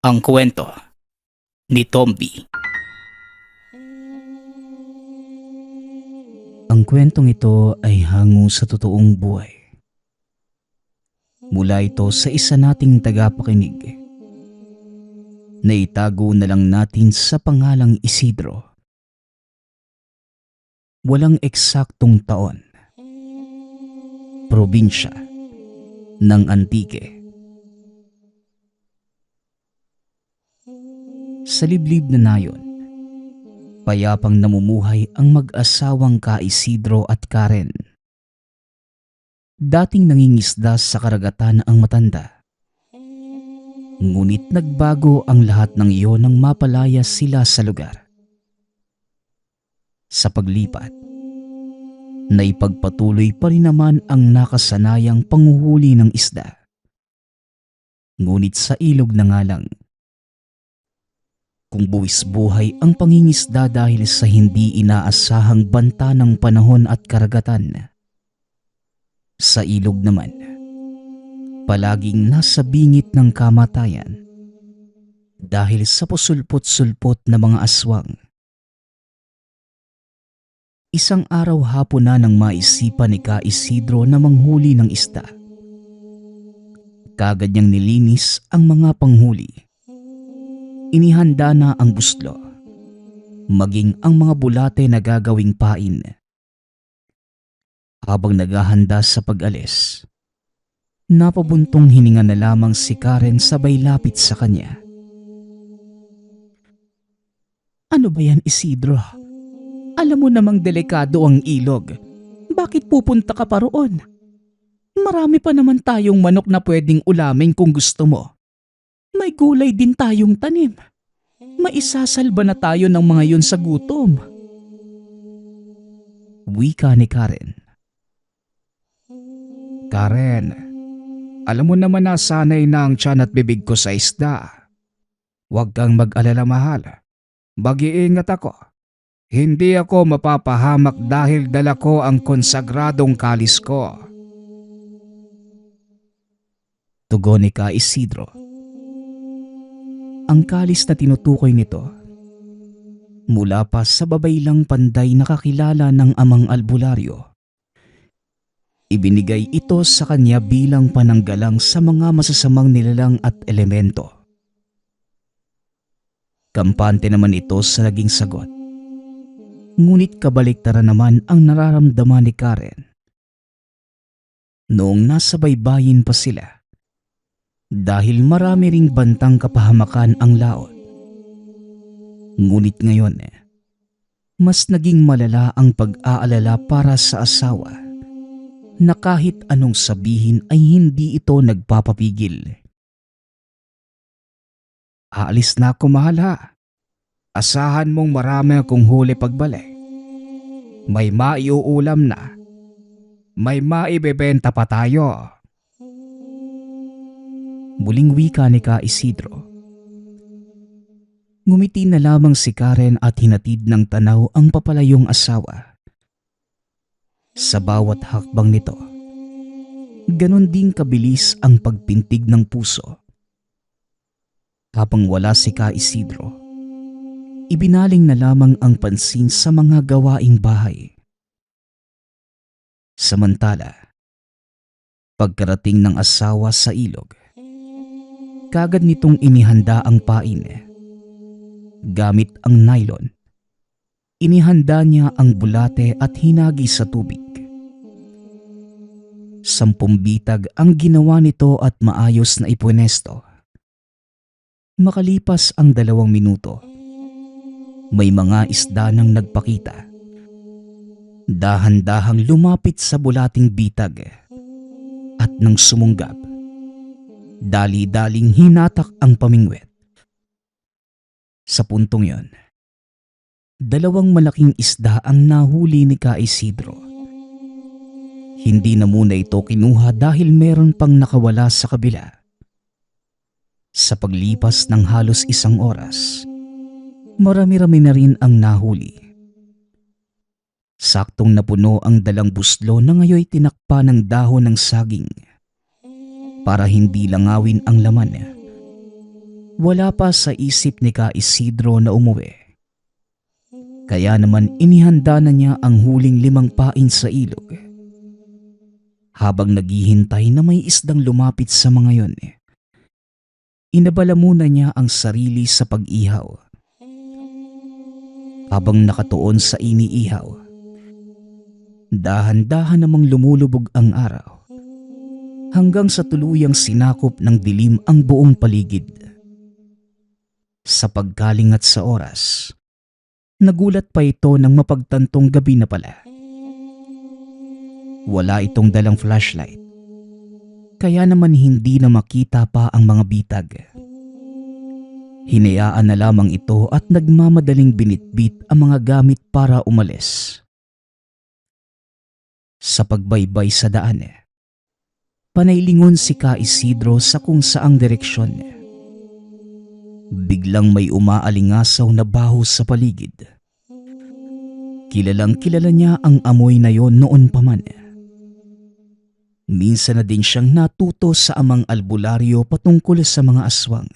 Ang kwento ni Tomby. Ang kwentong ito ay hango sa totoong buhay. Mula ito sa isa nating tagapakinig na itago na lang natin sa pangalang Isidro. Walang eksaktong taon. Probinsya ng Antique. Sa liblib na nayon, payapang namumuhay ang mag-asawang ka Isidro at Karen. Dating nangingisda sa karagatan ang matanda. Ngunit nagbago ang lahat ng iyon nang mapalaya sila sa lugar. Sa paglipat, naipagpatuloy pa rin naman ang nakasanayang panghuhuli ng isda. Ngunit sa ilog na nga lang, kung buwis buhay ang pangingisda dahil sa hindi inaasahang banta ng panahon at karagatan. Sa ilog naman, palaging nasa bingit ng kamatayan dahil sa pasulpot-sulpot na mga aswang. Isang araw hapon na nang maisipan ni Ka Isidro na manghuli ng isda. Kaagad niyang nilinis ang mga panghuli. Inihanda na ang buslo, maging ang mga bulate na gagawing pain. Habang naghahanda sa pag-alis, napabuntong hininga na lamang si Karen sabay lapit sa kanya. Ano ba yan, Isidro? Alam mo namang delikado ang ilog. Bakit pupunta ka pa roon? Marami pa naman tayong manok na pwedeng ulamin kung gusto mo. May gulay din tayong tanim. Maisasalba na tayo ng mga yun sa gutom. Wika ni Karen. Karen, alam mo naman na sanay na ang tiyan at bibig ko sa isda. Huwag kang mag-alala, mahal. Mag-iingat ako. Hindi ako mapapahamak dahil dala ko ang konsagradong kalis ko. Tugon ni Ka Isidro. Ang kalis na tinutukoy nito, mula pa sa babaylang panday na kakilala ng amang albularyo. Ibinigay ito sa kanya bilang pananggalang sa mga masasamang nilalang at elemento. Kampante naman ito sa naging sagot. Ngunit kabaliktaran naman ang nararamdaman ni Karen. Noong nasa baybayin pa sila, dahil marami ring bantang kapahamakan ang laot. Ngunit ngayon, mas naging malala ang pag-aalala para sa asawa na kahit anong sabihin ay hindi ito nagpapapigil. Aalis na ako, mahal ha. Asahan mong marami akong huli pagbalik. May maiuulam na. May maibebenta pa tayo. Muling wika ni Ka Isidro. Ngumiti na lamang si Karen at hinatid ng tanaw ang papalayong asawa. Sa bawat hakbang nito, ganon din kabilis ang pagpintig ng puso. Habang wala si Ka Isidro, ibinaling na lamang ang pansin sa mga gawaing bahay. Samantala, pagkarating ng asawa sa ilog, kagad nitong inihanda ang pain. Gamit ang nylon, inihanda niya ang bulate at hinagi sa tubig. 10 bitag ang ginawa nito at maayos na ipwenesto. Makalipas ang 2 minuto, may mga isda nang nagpakita. Dahan-dahang lumapit sa bulating bitag at nang sumunggab, dali-daling hinatak ang pamingwit. Sa puntong yon, 2 malaking isda ang nahuli ni Ka Isidro. Hindi na muna ito kinuha dahil meron pang nakawala sa kabila. Sa paglipas ng halos 1 oras, marami-rami na rin ang nahuli. Saktong napuno ang 2 buslo na ngayoy tinakpa ng dahon ng saging para hindi langawin ang laman. Wala pa sa isip ni Ka Isidro na umuwi. Kaya naman inihanda na niya ang huling 5 pain sa ilog. Habang naghihintay na may isdang lumapit sa mga yon, inabala muna niya ang sarili sa pag-ihaw. Habang nakatuon sa iniihaw, dahan-dahan namang lumulubog ang araw hanggang sa tuluyang sinakop ng dilim ang buong paligid. Sa pagkalingat sa oras, nagulat pa ito nang mapagtantong gabi na pala. Wala itong dalang flashlight, kaya naman hindi na makita pa ang mga bitag. Hinayaan na lamang ito at nagmamadaling binitbit ang mga gamit para umalis. Sa pagbaybay sa daan, panaylingon si Ka Isidro sa kung saang direksyon. Biglang may umaalingasaw na baho sa paligid. Kilalang kilala niya ang amoy na yon noon pa man. Minsan na din siyang natuto sa amang albularyo patungkol sa mga aswang.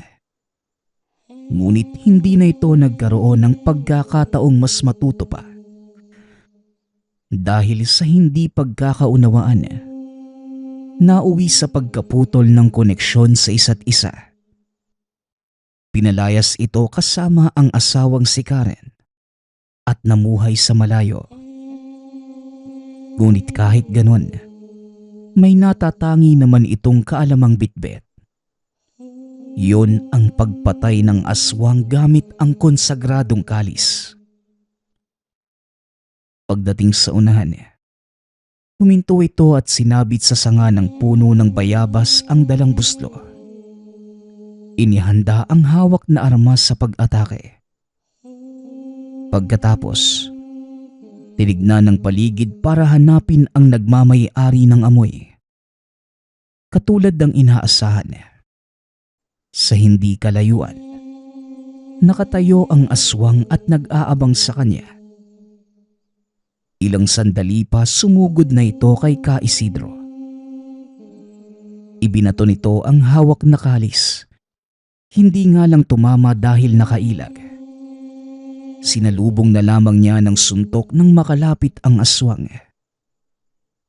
Ngunit hindi na ito nagkaroon ng pagkakataong mas matuto pa. Dahil sa hindi pagkakaunawaan, nauwi sa pagkaputol ng koneksyon sa isa't isa. Pinalayas ito kasama ang asawang si Karen at namuhay sa malayo. Ngunit kahit ganon, may natatangi naman itong kaalamang bitbit. Yun ang pagpatay ng aswang gamit ang konsagradong kalis. Pagdating sa unahan, huminto ito at sinabit sa sanga ng puno ng bayabas ang dalang buslo. Inihanda ang hawak na armas sa pag-atake. Pagkatapos, tinignan ng paligid para hanapin ang nagmamay-ari ng amoy. Katulad ng inaasahan, sa hindi kalayuan, nakatayo ang aswang at nag-aabang sa kanya. Ilang sandali pa sumugod na ito kay Ka Isidro. Ibinato nito ang hawak na kalis. Hindi nga lang tumama dahil nakailag. Sinalubong na lamang niya ng suntok nang makalapit ang aswang.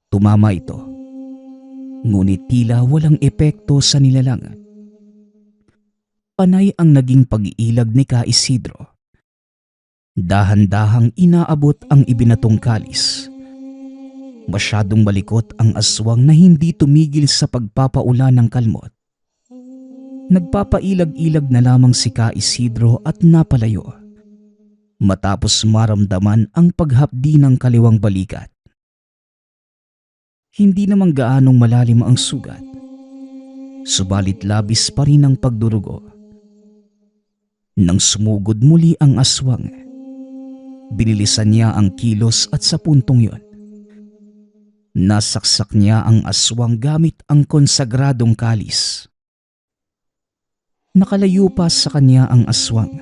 Tumama ito, ngunit tila walang epekto sa nilalang. Panay ang naging pag-iilag ni Ka Isidro. Dahan-dahang inaabot ang ibinatong kalis. Masyadong malikot ang aswang na hindi tumigil sa pagpapaula ng kalmot. Nagpapailag-ilag na lamang si Ka Isidro at napalayo. Matapos maramdaman ang paghapdi ng kaliwang balikat. Hindi naman gaanong malalim ang sugat. Subalit labis pa rin ang pagdurugo. Nang sumugod muli ang aswang, binilisan niya ang kilos at sa puntong yon, nasaksak niya ang aswang gamit ang konsagradong kalis. Nakalayo pa sa kanya ang aswang.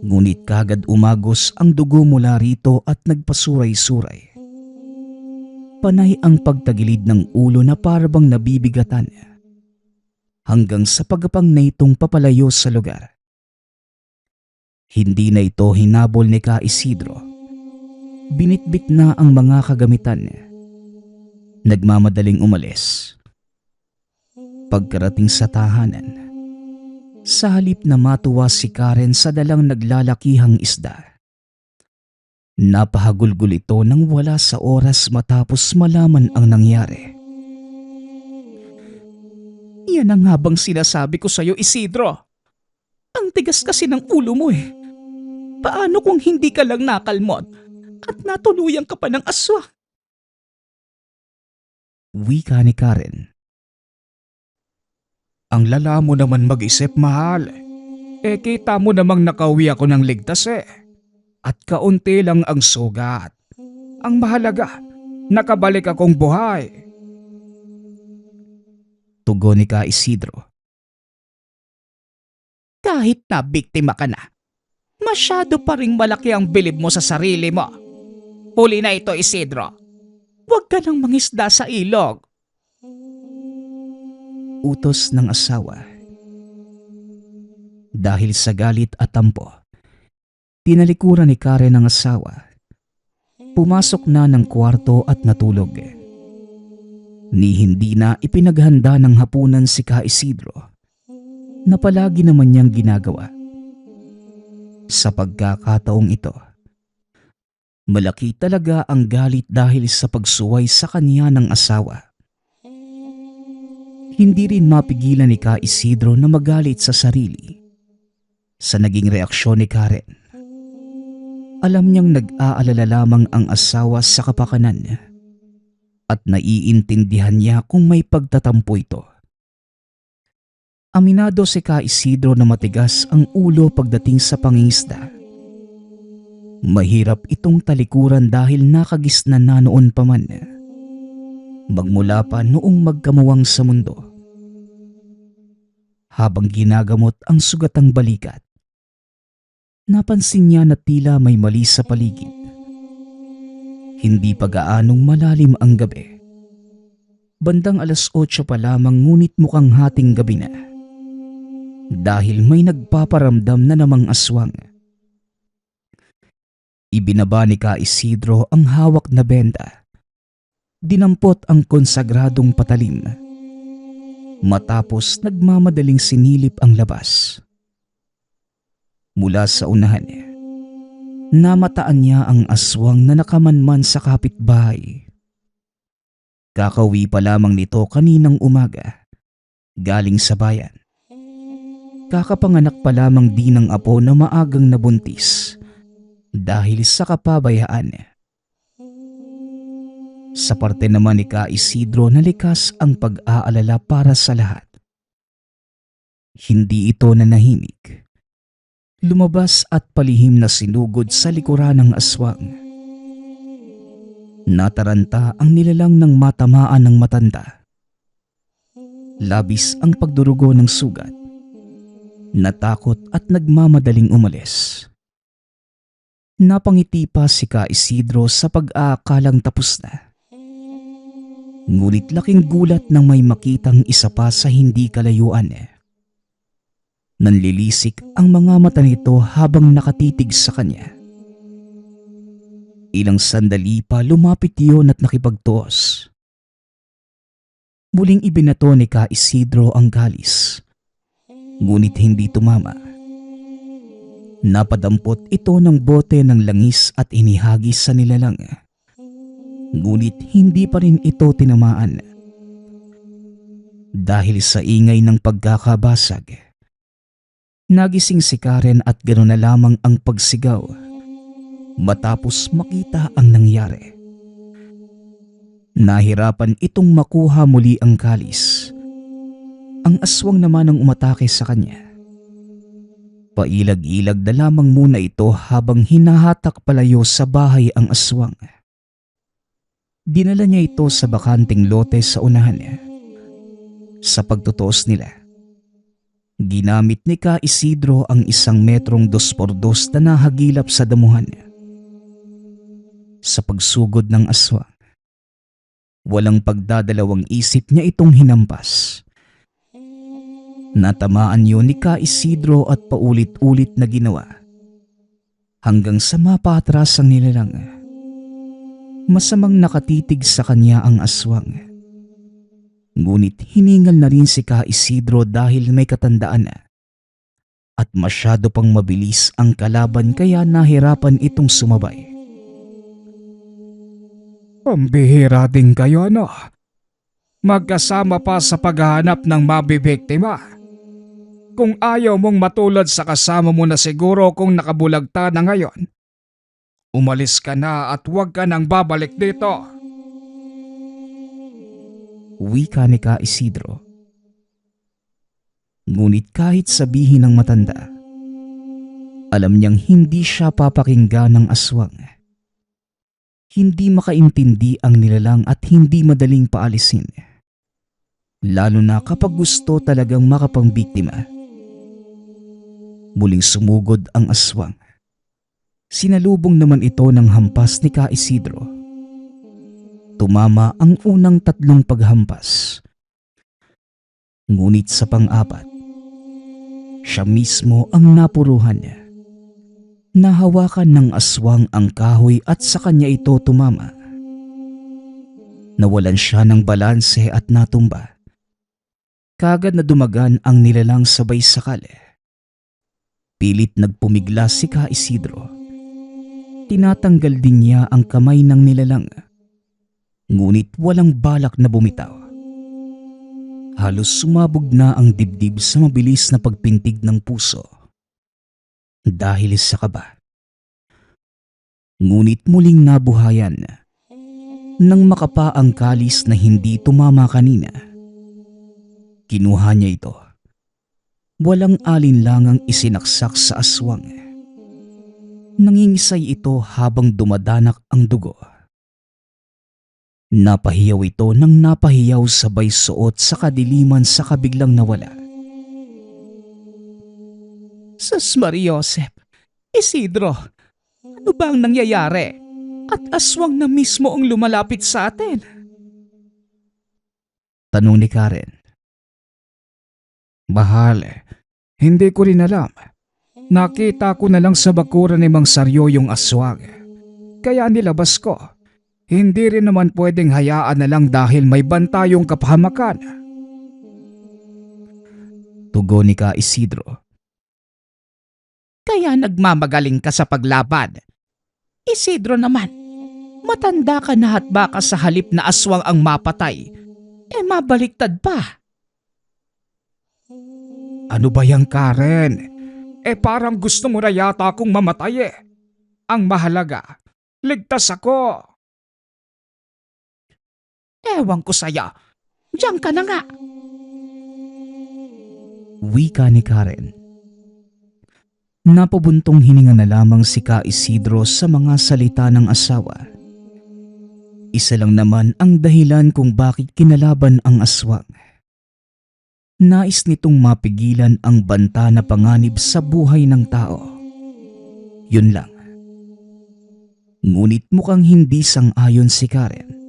Ngunit kagad umagos ang dugo mula rito at nagpasuray-suray. Panay ang pagtagilid ng ulo na parabang nabibigatan hanggang sa pagapang na itong papalayo sa lugar. Hindi na ito hinabol ni Ka Isidro. Binitbit na ang mga kagamitan. Nagmamadaling umalis. Pagkarating sa tahanan, sa halip na matuwa si Karen sa dalang naglalakihang isda, napahagulgol ito nang wala sa oras matapos malaman ang nangyari. Yan ang habang sinasabi ko sa'yo, Isidro. Ang tigas kasi ng ulo mo eh. Paano kung hindi ka lang nakalmot at natuluyan ka pa ng aswang? Wika ni Karen. Ang lala mo naman mag-isip, mahal. Kita mo namang nakauwi ako ng ligtas eh. At kaunti lang ang sugat. Ang mahalaga, nakabalik akong buhay. Tugon ni Ka Isidro. Kahit na biktima ka na, masyado pa ring malaki ang bilib mo sa sarili mo. Huli na ito, Isidro. Huwag ka nang mangisda sa ilog. Utos ng asawa. Dahil sa galit at tampo, tinalikuran ni Karen ang asawa. Pumasok na ng kwarto at natulog. Ni hindi na ipinaghanda ng hapunan si Ka Isidro na palagi naman niyang ginagawa. Sa pagkakataong ito, malaki talaga ang galit dahil sa pagsuway sa kanya ng asawa. Hindi rin mapigilan ni Ka Isidro na magalit sa sarili sa naging reaksyon ni Karen. Alam niyang nag-aalala lamang ang asawa sa kapakanan at naiintindihan niya kung may pagtatampo ito. Aminado si Ka Isidro na matigas ang ulo pagdating sa pangingisda. Mahirap itong talikuran dahil nakagisnan na noon pa man, magmula pa noong magkamuwang sa mundo. Habang ginagamot ang sugatang balikat, napansin niya na tila may mali sa paligid. Hindi pa gaanong malalim ang gabi. Bandang 8:00 pa lamang ngunit mukhang hating gabi na. Dahil may nagpaparamdam na namang aswang. Ibinaba ni Ka Isidro ang hawak na benda. Dinampot ang konsagradong patalim. Matapos nagmamadaling sinilip ang labas. Mula sa unahan, namataan niya ang aswang na nakamanman sa kapitbahay. Kakauwi pa lamang nito kaninang umaga, galing sa bayan. Kakapanganak pa lamang din ng apo na maagang nabuntis dahil sa kapabayaan. Sa parte naman ni Ka Isidro na likas ang pag-aalala para sa lahat. Hindi ito nanahimik. Lumabas at palihim na sinugod sa likuran ng aswang. Nataranta ang nilalang ng matamaan ng matanda. Labis ang pagdurugo ng sugat. Natakot at nagmamadaling umalis. Napangiti pa si Ka Isidro sa pag-aakalang tapos na. Ngunit laking gulat nang may makitang isa pa sa hindi kalayuan. Nanlilisik ang mga mata nito habang nakatitig sa kanya. Ilang sandali pa lumapit iyon at nakipagtuos. Muling ibinato ni Ka Isidro ang galis, ngunit hindi tumama. Napadampot ito ng bote ng langis at inihagis sa nilalang. Ngunit hindi pa rin ito tinamaan. Dahil sa ingay ng pagkakabasag, nagising si Karen at gano'n na lamang ang pagsigaw matapos makita ang nangyari. Nahirapan itong makuha muli ang kalis. Ang aswang naman ang umatake sa kanya. Pailag-ilag na lamang muna ito habang hinahatak palayo sa bahay ang aswang. Dinala niya ito sa bakanting lote sa unahan niya. Sa pagtutuos nila, ginamit ni Ka Isidro ang 1 metrong 2x2 na nahagilap sa damuhan. Sa pagsugod ng aswang, walang pagdadalawang isip niya itong hinampas. Natamaan yun ni Ka Isidro at paulit-ulit na ginawa hanggang sa mapatras ang nilalang. Masamang nakatitig sa kanya ang aswang. Ngunit hiningal na rin si Ka Isidro dahil may katandaan na at masyado pang mabilis ang kalaban kaya nahirapan itong sumabay. Pambihira din kayo, no? Magkasama pa sa paghahanap ng mabibiktima. Kung ayaw mong matulad sa kasama mo na siguro kung nakabulagta na ngayon, umalis ka na at huwag ka nang babalik dito. Wika ni Ka Isidro. Ngunit kahit sabihin ng matanda, alam niyang hindi siya papakinggan ng aswang. Hindi makaintindi ang nilalang at hindi madaling paalisin. Lalo na kapag gusto talagang makapangbiktima. Muling sumugod ang aswang. Sinalubong naman ito ng hampas ni Ka Isidro. Tumama ang unang 3 paghampas. Ngunit sa pang-apat, Siya mismo ang napuruhan niya. Nahawakan ng aswang ang kahoy at sa kanya ito tumama. Nawalan siya ng balanse at natumba. Kagad na dumagan ang nilalang sabay sakal. Pilit nagpumiglas si Ka Isidro. Tinatanggal din niya ang kamay ng nilalang. Ngunit walang balak na bumitaw. Halos sumabog na ang dibdib sa mabilis na pagpintig ng puso. Dahil sa kaba. Ngunit muling nabuhayan nang makapa ang kalis na hindi tumama kanina. Kinuha niya ito. Walang alinlangang isinaksak sa aswang. Nangingisay ito habang dumadanak ang dugo. Napahiyaw ito nang napahiyaw sabay suot sa kadiliman sa kabiglang nawala. Sus Mariosep, Isidro, ano ba ang nangyayari? At aswang na mismo ang lumalapit sa atin. Tanong ni Karen. Mahal, hindi ko rin alam. Nakita ko na lang sa bakuran ni Mang Saryo yung aswang. Kaya nilabas ko. Hindi rin naman pwedeng hayaan na lang dahil may banta yung kapahamakan. Tugon ni Ka Isidro. Kaya nagmamagaling ka sa paglaban. Isidro naman, matanda ka na at baka sa halip na aswang ang mapatay, mabaliktad pa. Ano ba yang Karen? Parang gusto mo na yata akong mamatay . Ang mahalaga, ligtas ako. Ewan ko sa'yo, diyan ka na nga. Wika ni Karen. Napabuntong hininga na lamang si Ka Isidro sa mga salita ng asawa. Isa lang naman ang dahilan kung bakit kinalaban ang aswang. Nais nitong mapigilan ang banta na panganib sa buhay ng tao. Yun lang. Ngunit mukhang hindi sang-ayon si Karen.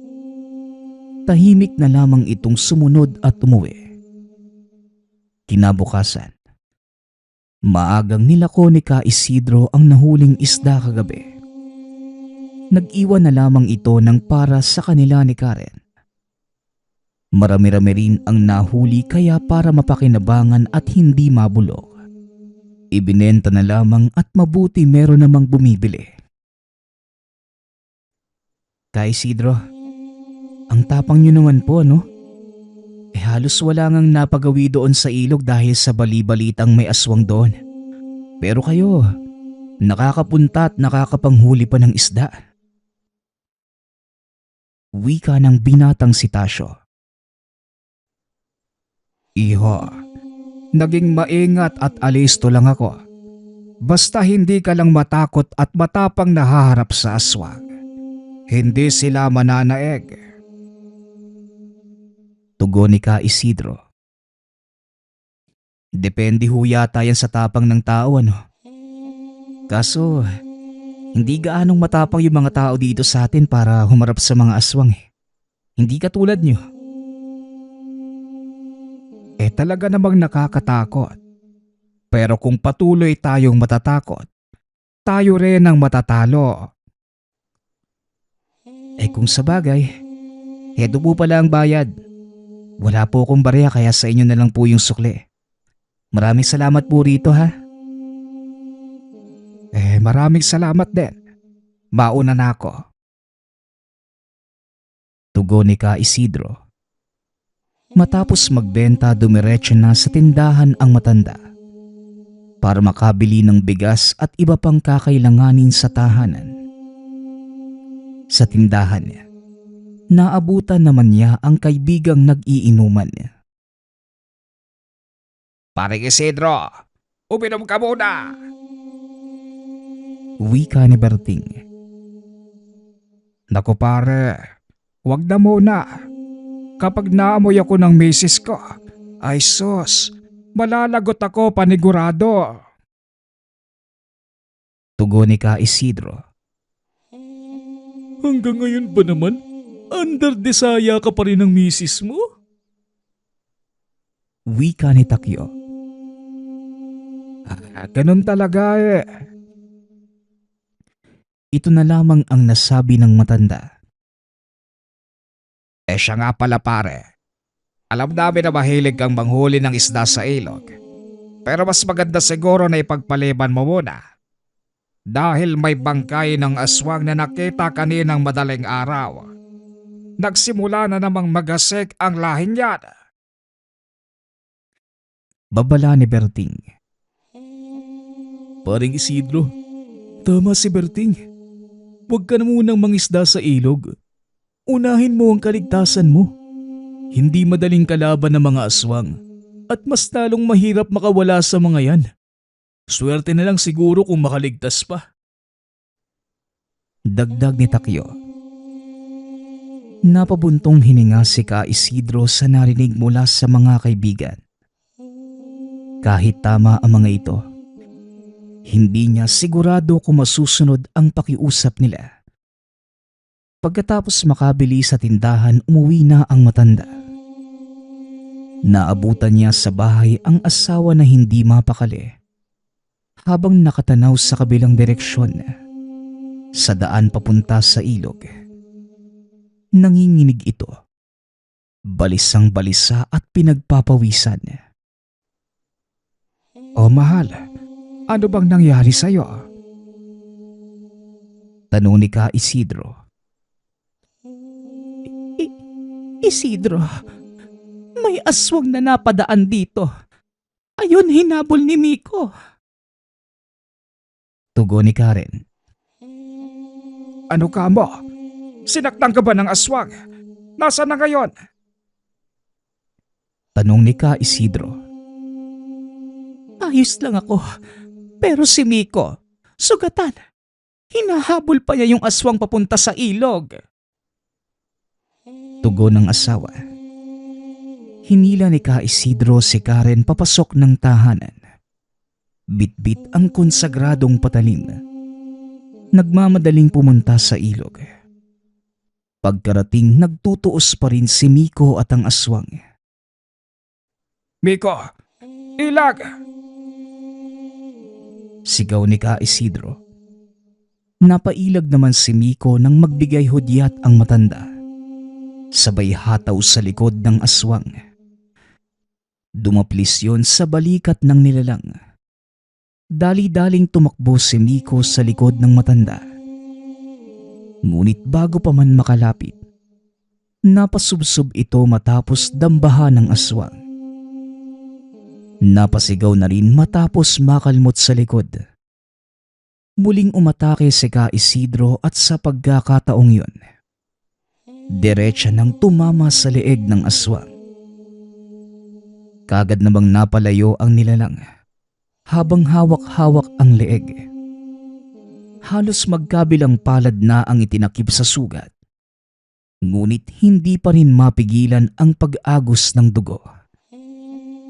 Tahimik na lamang itong sumunod at umuwi. Kinabukasan, maagang nilako ni Ka Isidro ang nahuling isda kagabi. Nag-iwan na lamang ito ng para sa kanila ni Karen. Marami-rami rin ang nahuli kaya para mapakinabangan at hindi mabulok. Ibinenta na lamang at mabuti meron namang bumibili. Ka Isidro, ang tapang nyo naman po, no? Halos wala ngang napagawi doon sa ilog dahil sa bali-balitang may aswang doon. Pero kayo, nakakapunta at nakakapanghuli pa ng isda. Wika ng binatang si Tasyo. Iho, naging maingat at alisto lang ako. Basta hindi ka lang matakot at matapang nahaharap sa aswang. Hindi sila mananaeg. Tugon ni Ka Isidro. Depende ho yata yan sa tapang ng tao, ano? Kaso, hindi gaanong matapang yung mga tao dito sa atin para humarap sa mga aswang . Hindi katulad nyo. Talaga namang nakakatakot. Pero kung patuloy tayong matatakot, tayo rin ang matatalo. Kung sabagay, heto po pala ang bayad. Wala po akong barya kaya sa inyo na lang po yung sukli. Maraming salamat po rito ha. Maraming salamat din. Mauna na ako. Tugon ni Ka Isidro. Matapos magbenta, dumiretso na sa tindahan ang matanda para makabili ng bigas at iba pang kakailanganin sa tahanan. Sa tindahan niya, naabutan naman niya ang kaibigang nag-iinuman niya. Pare Isidro, uminom ka muna. Wika ni Berting. Naku pare, wag na muna. Kapag naamoy ako ng misis ko, ay sus, malalagot ako panigurado. Tugon ni Ka Isidro. Hanggang ngayon ba naman, under desaya ka pa rin ng misis mo? Wika ni Takyo. Ganun talaga eh. Ito na lamang ang nasabi ng matanda. Siya nga pala pare. Alam namin na mahilig kang manghuli ng isda sa ilog. Pero mas maganda siguro na ipagpaliban mo muna. Dahil may bangkay ng aswang na nakita kaninang madaling araw. Nagsimula na namang magasik ang lahin niyan. Babala ni Berting. Paring Isidro, tama si Berting. Huwag ka na munang mangisda sa ilog. Unahin mo ang kaligtasan mo. Hindi madaling kalaban ng mga aswang at mas talong mahirap makawala sa mga yan. Swerte na lang siguro kung makaligtas pa. Dagdag ni Takyo. Napabuntong hininga si Ka Isidro sa narinig mula sa mga kaibigan. Kahit tama ang mga ito, hindi niya sigurado kung masusunod ang pakiusap nila. Pagkatapos makabili sa tindahan, umuwi na ang matanda. Naabutan niya sa bahay ang asawa na hindi mapakali. Habang nakatanaw sa kabilang direksyon, sa daan papunta sa ilog, nanginginig ito. Balisang balisa at pinagpapawisan. O mahal, ano bang nangyari sa'yo? Tanong ni Ka Isidro. Isidro, may aswang na napadaan dito. Ayun, hinabol ni Miko. Tugon ni Karen. Ano ka mo? Sinaktan ka ba ng aswang? Nasaan na ngayon? Tanong ni Ka Isidro. Ayos lang ako. Pero si Miko, sugatan. Hinahabol pa niya yung aswang papunta sa ilog. Tugon ng asawa. Hinila ni Ka Isidro si Karen papasok ng tahanan. Bitbit ang konsagradong patalim. Nagmamadaling pumunta sa ilog. Pagkarating, nagtutuos pa rin si Miko at ang aswang. Miko, ilag! Sigaw ni Ka Isidro. Napailag naman si Miko nang magbigay hudyat ang matanda. Sabay hataw sa likod ng aswang. Dumaplis yon sa balikat ng nilalang. Dali-daling tumakbo si Miko sa likod ng matanda. Ngunit bago pa man makalapit, napasubsob ito matapos dambahan ng aswang. Napasigaw na rin matapos makalmot sa likod. Muling umatake si Ka Isidro at sa pagkakataong yun, diretsa nang tumama sa leeg ng aswang. Kagad namang napalayo ang nilalang habang hawak-hawak ang leeg. Halos magkabilang palad na ang itinakip sa sugat. Ngunit hindi pa rin mapigilan ang pag-agos ng dugo.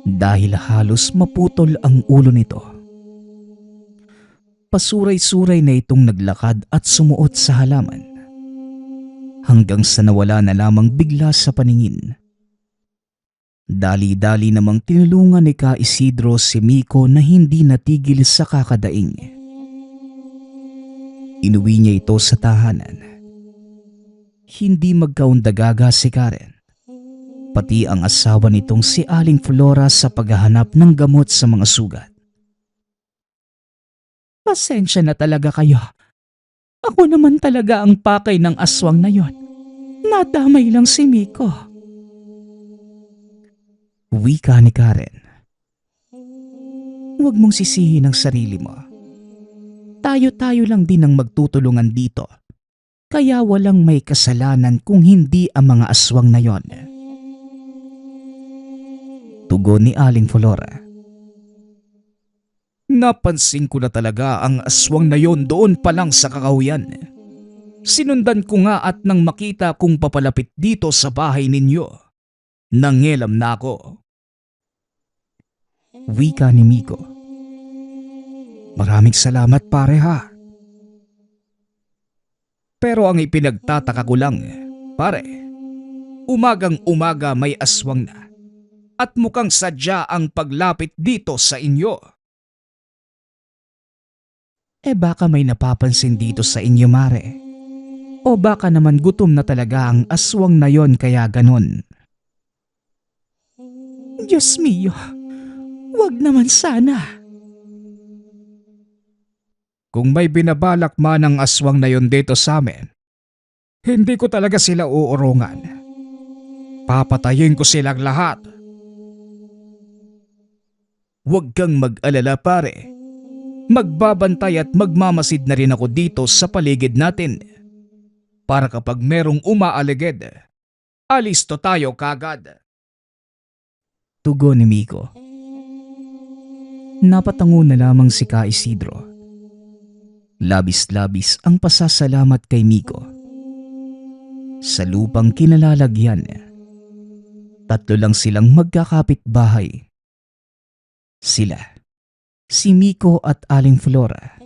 Dahil halos maputol ang ulo nito. Pasuray-suray na itong naglakad at sumuot sa halaman. Hanggang sa nawala na lamang bigla sa paningin. Dali-dali namang tinulungan ni Ka Isidro si Miko na hindi natigil sa kakadaing. Inuwi niya ito sa tahanan. Hindi magkaundagaga si Karen. Pati ang asawa nitong si Aling Flora sa paghahanap ng gamot sa mga sugat. Pasensya na talaga kayo. Ako naman talaga ang pakay ng aswang na yon. Nadamay lang si Miko. Wika ni Karen. Huwag mong sisihin ang sarili mo. Tayo-tayo lang din ang magtutulungan dito. Kaya walang may kasalanan kung hindi ang mga aswang na yon. Tugon ni Aling Flora. Napansin ko na talaga ang aswang na yon doon pa lang sa kakahuyan. Sinundan ko nga at nang makita kong papalapit dito sa bahay ninyo, nangelam na ako. Wika ni Miko. Maraming salamat pare ha. Pero ang ipinagtataka ko lang, pare, umagang umaga may aswang na at mukhang sadya ang paglapit dito sa inyo. baka may napapansin dito sa inyo, Mare. O baka naman gutom na talaga ang aswang na yon kaya ganon. Diyos mio, wag naman sana. Kung may binabalak man ang aswang na yon dito sa amin, hindi ko talaga sila uurungan. Papatayin ko silang lahat. Huwag kang mag-alala, pare. Magbabantay at magmamasid na rin ako dito sa paligid natin. Para kapag merong umaaligid, alisto tayo kagad. Tugon ni Miko. Napatango na lamang si Ka Isidro. Labis-labis ang pasasalamat kay Miko. Sa lupang kinalalagyan, 3 lang silang magkakapit-bahay. Sila, si Miko at Aling Flora,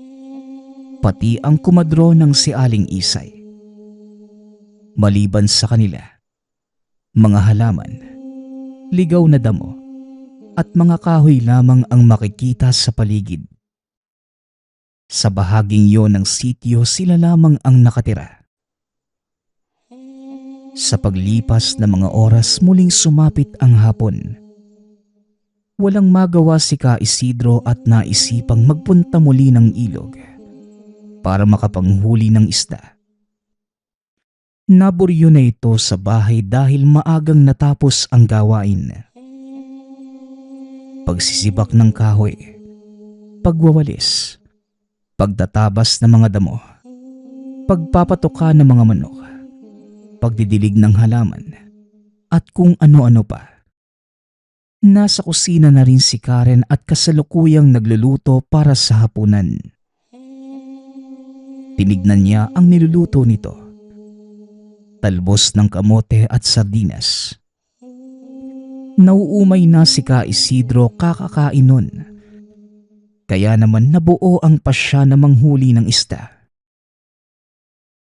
pati ang kumadro ng si Aling Isay. Maliban sa kanila, mga halaman, ligaw na damo, at mga kahoy lamang ang makikita sa paligid. Sa bahaging yon ng sityo sila lamang ang nakatira. Sa paglipas ng mga oras muling sumapit ang hapon. Walang magawa si Ka Isidro at naisipang magpunta muli ng ilog para makapanghuli ng isda. Naburyo na ito sa bahay dahil maagang natapos ang gawain. Pagsisibak ng kahoy, pagwawalis, pagtatabas ng mga damo, pagpapatuka ng mga manok, pagdidilig ng halaman, at kung ano-ano pa. Nasa kusina na rin si Karen at kasalukuyang nagluluto para sa hapunan. Tinignan niya ang niluluto nito. Talbos ng kamote at sardinas. Nauumay na si Ka Isidro kakakain nun. Kaya naman nabuo ang pasya na manghuli ng isda.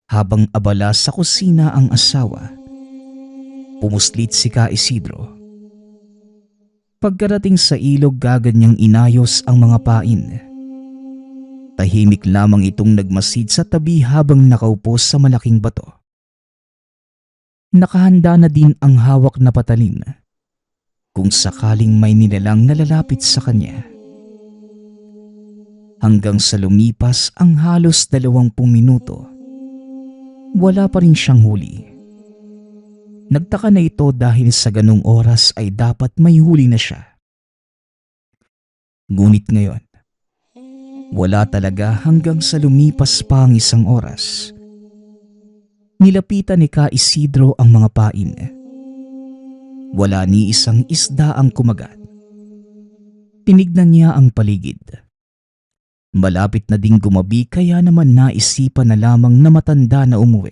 Habang abala sa kusina ang asawa, pumuslit si Ka Isidro. Pagkarating sa ilog gaganyang inayos ang mga pain. Tahimik lamang itong nagmasid sa tabi habang nakaupo sa malaking bato. Nakahanda na din ang hawak na patalim kung sakaling may nilalang nalalapit sa kanya. Hanggang sa lumipas ang halos 20 minuto, wala pa rin siyang huli. Nagtaka na ito dahil sa ganung oras ay dapat may huli na siya. Ngunit ngayon, wala talaga hanggang sa lumipas pa ang 1 oras. Nilapitan ni Ka Isidro ang mga pain. Wala ni isang isda ang kumagat. Tinignan niya ang paligid. Malapit na ding gumabi kaya naman naisipan na lamang na matanda na umuwi.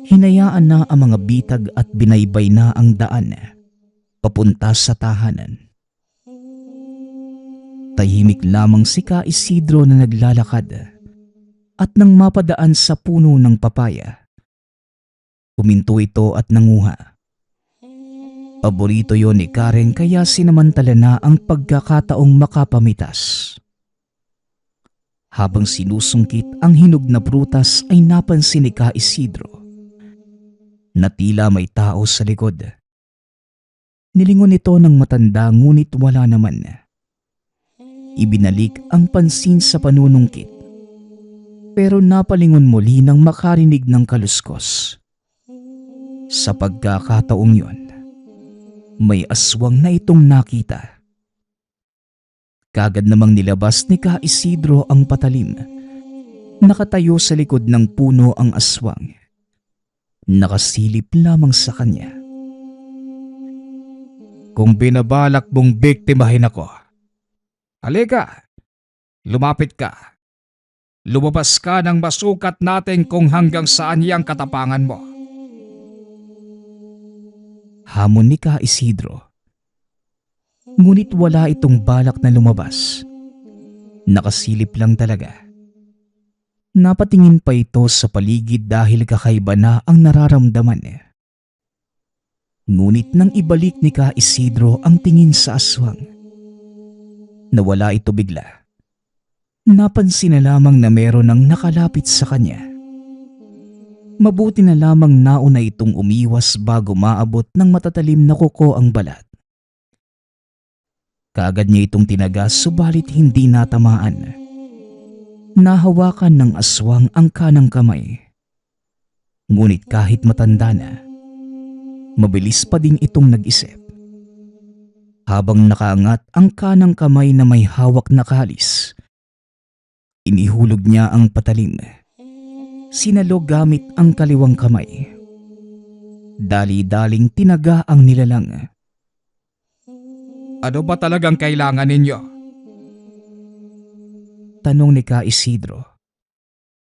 Hinayaan na ang mga bitag at binaybay na ang daan papunta sa tahanan. Tahimik lamang si Ka Isidro na naglalakad at nang mapadaan sa puno ng papaya, huminto ito at nanguha. Paborito yon ni Karen kaya sinamantala na ang pagkakataong makapamitas. Habang sinusungkit ang hinog na prutas ay napansin ni Ka Isidro na tila may tao sa likod. Nilingon ito ng matanda ngunit wala naman. Ibinalik ang pansin sa panunungkit. Pero napalingon muli nang makarinig ng kaluskos. Sa pagkakataong yon, may aswang na itong nakita. Kagad namang nilabas ni Ka Isidro ang patalim. Nakatayo sa likod ng puno ang aswang. Nakasilip lamang sa kanya. Kung binabalak mong biktimahin ako, halika, lumapit ka. Lumabas ka nang masukat natin kung hanggang saan iyang katapangan mo. Hamon ni Ka Isidro. Ngunit wala itong balak na lumabas. Nakasilip lang talaga. Napatingin pa ito sa paligid dahil kakaiba na ang nararamdaman niya. Ngunit nang ibalik ni Ka Isidro ang tingin sa aswang, nawala ito bigla. Napansin na lamang na meron ng nakalapit sa kanya. Mabuti na lamang nauna itong umiwas bago maabot ng matatalim na kuko ang balat. Kaagad niya itong tinagas subalit hindi natamaan. Nahawakan ng aswang ang kanang kamay. Ngunit kahit matanda na, mabilis pa din itong nag-isip. Habang nakaangat ang kanang kamay na may hawak na kalis, inihulog niya ang patalim. Sinalo gamit ang kaliwang kamay. Dali-daling tinaga ang nilalang. Ano ba talagang kailangan ninyo? Tanong ni Ka Isidro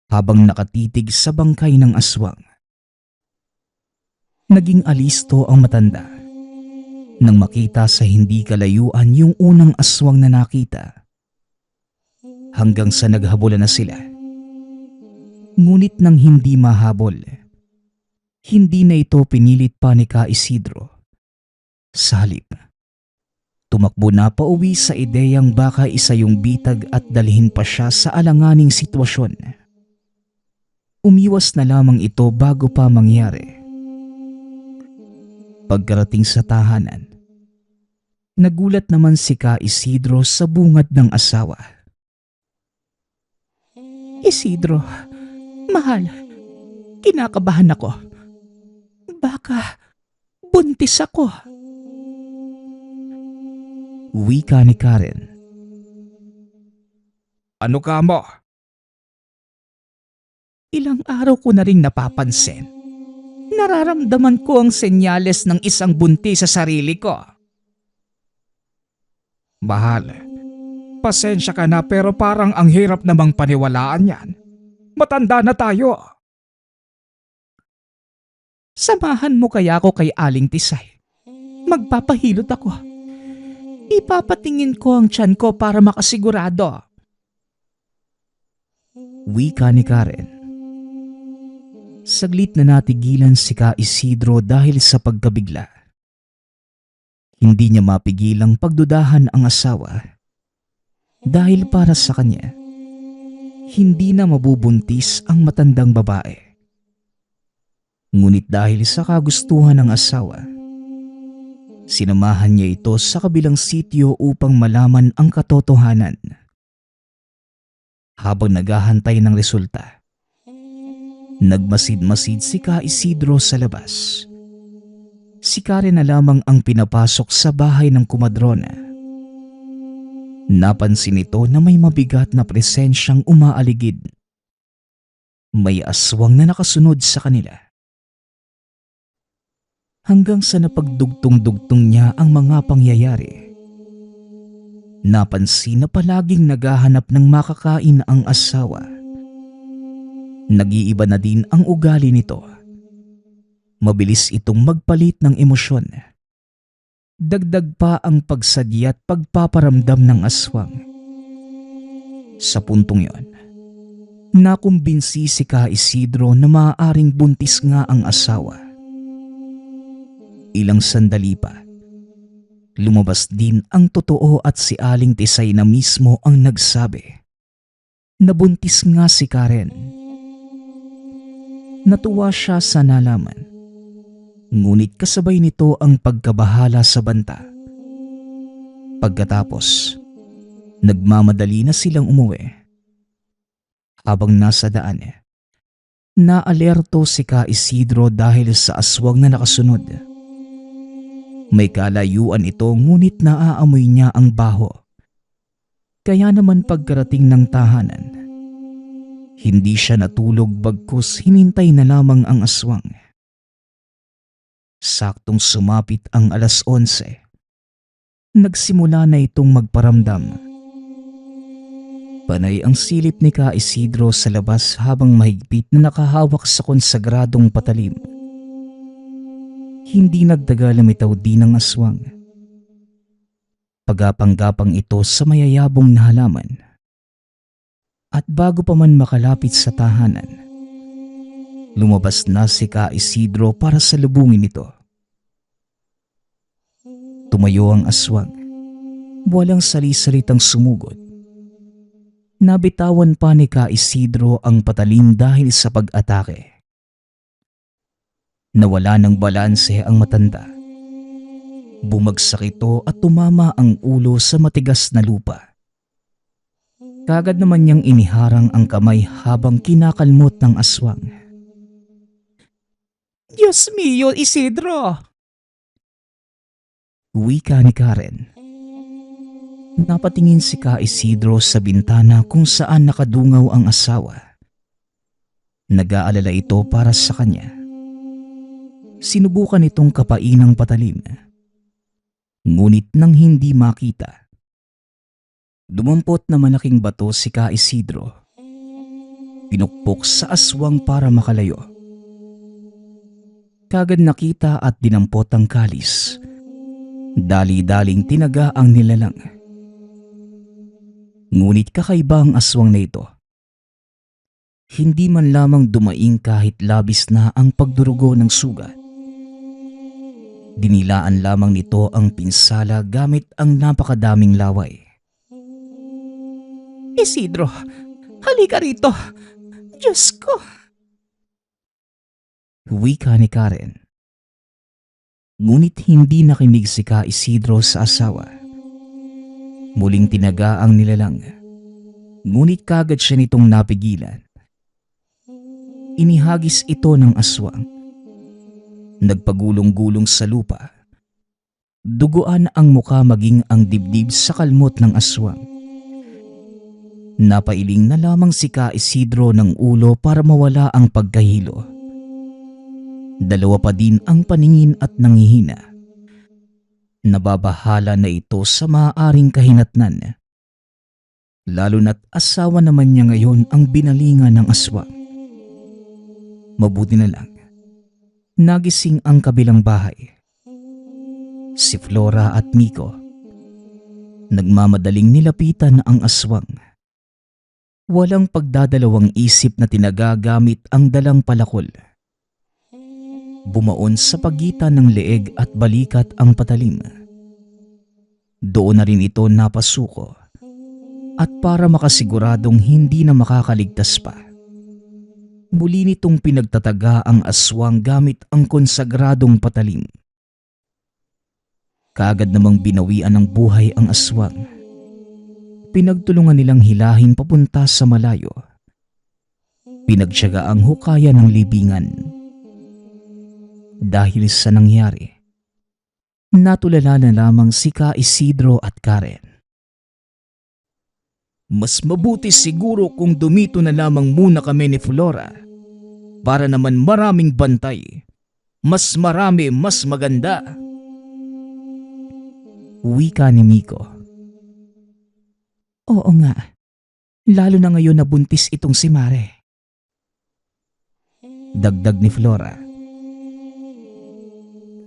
habang nakatitig sa bangkay ng aswang. Naging alisto ang matanda nang makita sa hindi kalayuan yung unang aswang na nakita. Hanggang sa naghabulan na sila. Ngunit nang hindi mahabol, hindi na ito pinilit pa ni Ka Isidro. Sa halip, tumakbo na pauwi sa ideyang baka isa yung bitag at dalhin pa siya sa alanganing sitwasyon. Umiwas na lamang ito bago pa mangyari. Pagkarating sa tahanan, nagulat naman si Ka Isidro sa bungad ng asawa. Isidro, mahal, kinakabahan ako. Baka buntis ako. Wika ni Karen. Ano ka mo? Ilang araw ko na ring napapansin. Nararamdaman ko ang senyales ng isang buntis sa sarili ko. Mahal, pasensya ka na pero parang ang hirap namang paniwalaan yan. Matanda na tayo. Samahan mo kaya ako kay Aling Tisay. Magpapahilot ako. Ipapatingin ko ang tiyan ko para makasigurado. Wika ni Karen. Saglit na natigilan si Ka Isidro dahil sa pagkabigla. Hindi niya mapigilang pagdudahan ang asawa dahil para sa kanya, hindi na mabubuntis ang matandang babae. Ngunit dahil sa kagustuhan ng asawa, sinamahan niya ito sa kabilang sitio upang malaman ang katotohanan. Habang naghahantay ng resulta, nagmasid-masid si Ka Isidro sa labas. Si Karen na lamang ang pinapasok sa bahay ng kumadrona. Napansin nito na may mabigat na presensyang umaaligid. May aswang na nakasunod sa kanila. Hanggang sa napagdugtong-dugtong niya ang mga pangyayari. Napansin na palaging naghahanap ng makakain ang asawa. Nag-iiba na din ang ugali nito. Mabilis itong magpalit ng emosyon. Dagdag pa ang pagsadya at pagpaparamdam ng aswang. Sa puntong yon, nakumbinsi si Ka Isidro na maaaring buntis nga ang asawa. Ilang sandali pa, lumabas din ang totoo at si Aling Tisay na mismo ang nagsabi. Nabuntis nga si Karen. Natuwa siya sa nalaman. Ngunit kasabay nito ang pagkabahala sa banta. Pagkatapos, nagmamadali na silang umuwi. Habang nasa daan, naalerto si Ka Isidro dahil sa aswang na nakasunod. May kalayuan ito ngunit naaamoy niya ang baho. Kaya naman pagkarating ng tahanan, hindi siya natulog bagkus hinintay na lamang ang aswang. Saktong sumapit ang 11:00. Nagsimula na itong magparamdam. Panay ang silip ni Ka Isidro sa labas habang mahigpit na nakahawak sa konsagradong patalim. Hindi nagtagal lumitaw din ang aswang. Pagapang-gapang ito sa mayayabong na halaman. At bago pa man makalapit sa tahanan, lumabas na si Ka Isidro para salubungin ito. Tumayo ang aswang, walang sali-salitang sumugod. Nabitawan pa ni Ka Isidro ang patalim dahil sa pag-atake. Nawala ng balanse ang matanda. Bumagsak ito at tumama ang ulo sa matigas na lupa. Kagad naman niyang iniharang ang kamay habang kinakalmot ng aswang. Diyos mio, Isidro! Wika ni Karen. Napatingin si Ka Isidro sa bintana kung saan nakadungaw ang asawa. Nag-aalala ito para sa kanya. Sinubukan itong kapain ng patalim. Ngunit nang hindi makita, dumampot na malaking bato si Ka Isidro. Pinukpok sa aswang para makalayo. Kagad nakita at dinampot ang kalis. Dali-daling tinaga ang nilalang. Ngunit kakaiba ang aswang na ito. Hindi man lamang dumaing kahit labis na ang pagdurugo ng sugat. Dinilaan lamang nito ang pinsala gamit ang napakadaming laway. Isidro, halika rito! Diyos ko! Wika ni Karen. Ngunit hindi nakinig si Ka Isidro sa asawa. Muling tinaga ang nilalang. Ngunit kagad siya nitong napigilan. Inihagis ito ng aswang. Nagpagulong-gulong sa lupa. Duguan ang muka maging ang dibdib sa kalmot ng aswang. Napailing na lamang si Ka Isidro ng ulo para mawala ang pagkahilo. Dalawa pa din ang paningin at nanghihina. Nababahala na ito sa maaaring kahinatnan. Lalo na't asawa naman niya ngayon ang binalingan ng aswang. Mabuti na lang. Nagising ang kabilang bahay. Si Flora at Miko. Nagmamadaling nilapitan ang aswang. Walang pagdadalawang isip na tinagagamit ang dalang palakol. Bumaon sa pagitan ng leeg at balikat ang patalim. Doon na rin ito napasuko. At para makasiguradong hindi na makakaligtas pa, muli nitong pinagtataga ang aswang gamit ang konsagradong patalim. Kaagad namang binawian ng buhay ang aswang. Pinagtulungan nilang hilahin papunta sa malayo. Pinagtiyaga ang hukaya ng libingan. Dahil sa nangyari, natulala na lamang si Ka Isidro at Karen. Mas mabuti siguro kung dumito na lamang muna kami ni Flora. Para naman maraming bantay. Mas marami, mas maganda. Wika ni Miko. Oo nga. Lalo na ngayon na buntis itong si Mare. Dagdag ni Flora.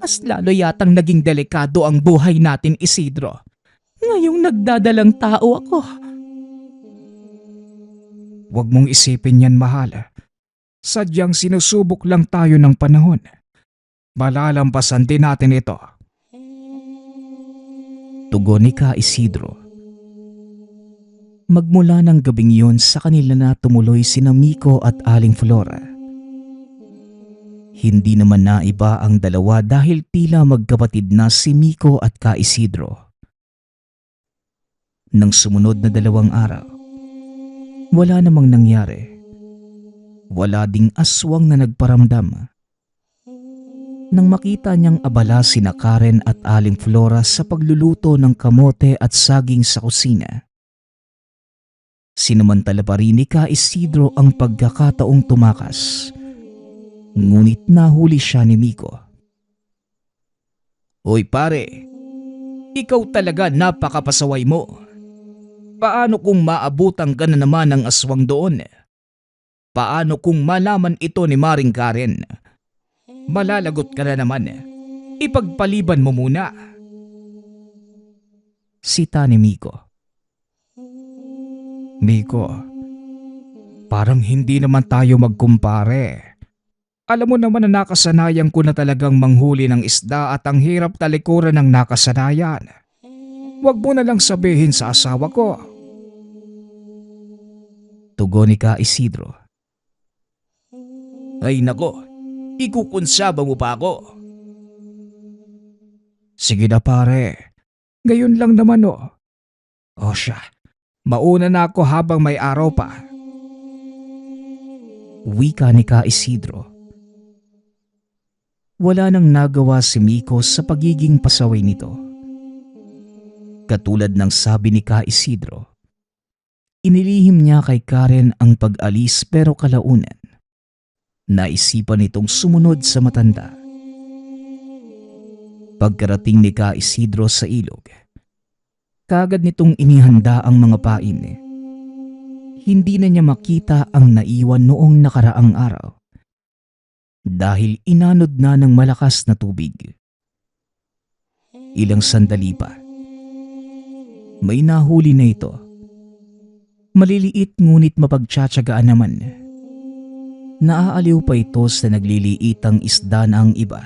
Mas lalo yatang naging delikado ang buhay natin, Isidro. Ngayong nagdadalang tao ako. Huwag mong isipin yan, mahal. Sadyang sinusubok lang tayo ng panahon. Malalampasan din natin ito. Tugon ni Ka Isidro. Magmula ng gabing yun sa kanila na tumuloy sina Miko at Aling Flora. Hindi naman naiba ang dalawa dahil tila magkapatid na si Miko at Ka Isidro. Nang sumunod na 2 araw, wala namang nangyari. Wala ding aswang na nagparamdam. Nang makita niyang abala sina Karen at Aling Flora sa pagluluto ng kamote at saging sa kusina, sinamantala pa rin ni Ka Isidro ang pagkakataong tumakas. Ngunit nahuli siya ni Miko. Hoy pare, ikaw talaga napakapasaway mo. Paano kung maabutan ka na naman ng aswang doon? Paano kung malaman ito ni Maring Karen? Malalagot ka na naman. Ipagpaliban mo muna. Sita ni Miko. Miko, parang hindi naman tayo magkumpare. Alam mo naman na nakasanayan ko na talagang manghuli ng isda at ang hirap talikuran ng nakasanayan. Huwag mo na lang sabihin sa asawa ko. Tugon ni Ka Isidro. Ay nako, ikukonsyaba mo pa ako. Sige na pare, ngayon lang naman o. O siya, mauna na ako habang may araw pa. Wika ni Ka Isidro. Wala nang nagawa si Miko sa pagiging pasaway nito. Katulad ng sabi ni Ka Isidro, inilihim niya kay Karen ang pag-alis pero kalaunan naisipan nitong sumunod sa matanda. Pagkarating ni Ka Isidro sa ilog, kaagad nitong inihanda ang mga pain. Hindi na niya makita ang naiwan noong nakaraang araw dahil inanod na ng malakas na tubig. Ilang sandali pa, may nahuli na ito. Maliliit ngunit mapagtsatsagaan naman. Naaaliw pa ito sa nagliliitang isda na ang iba.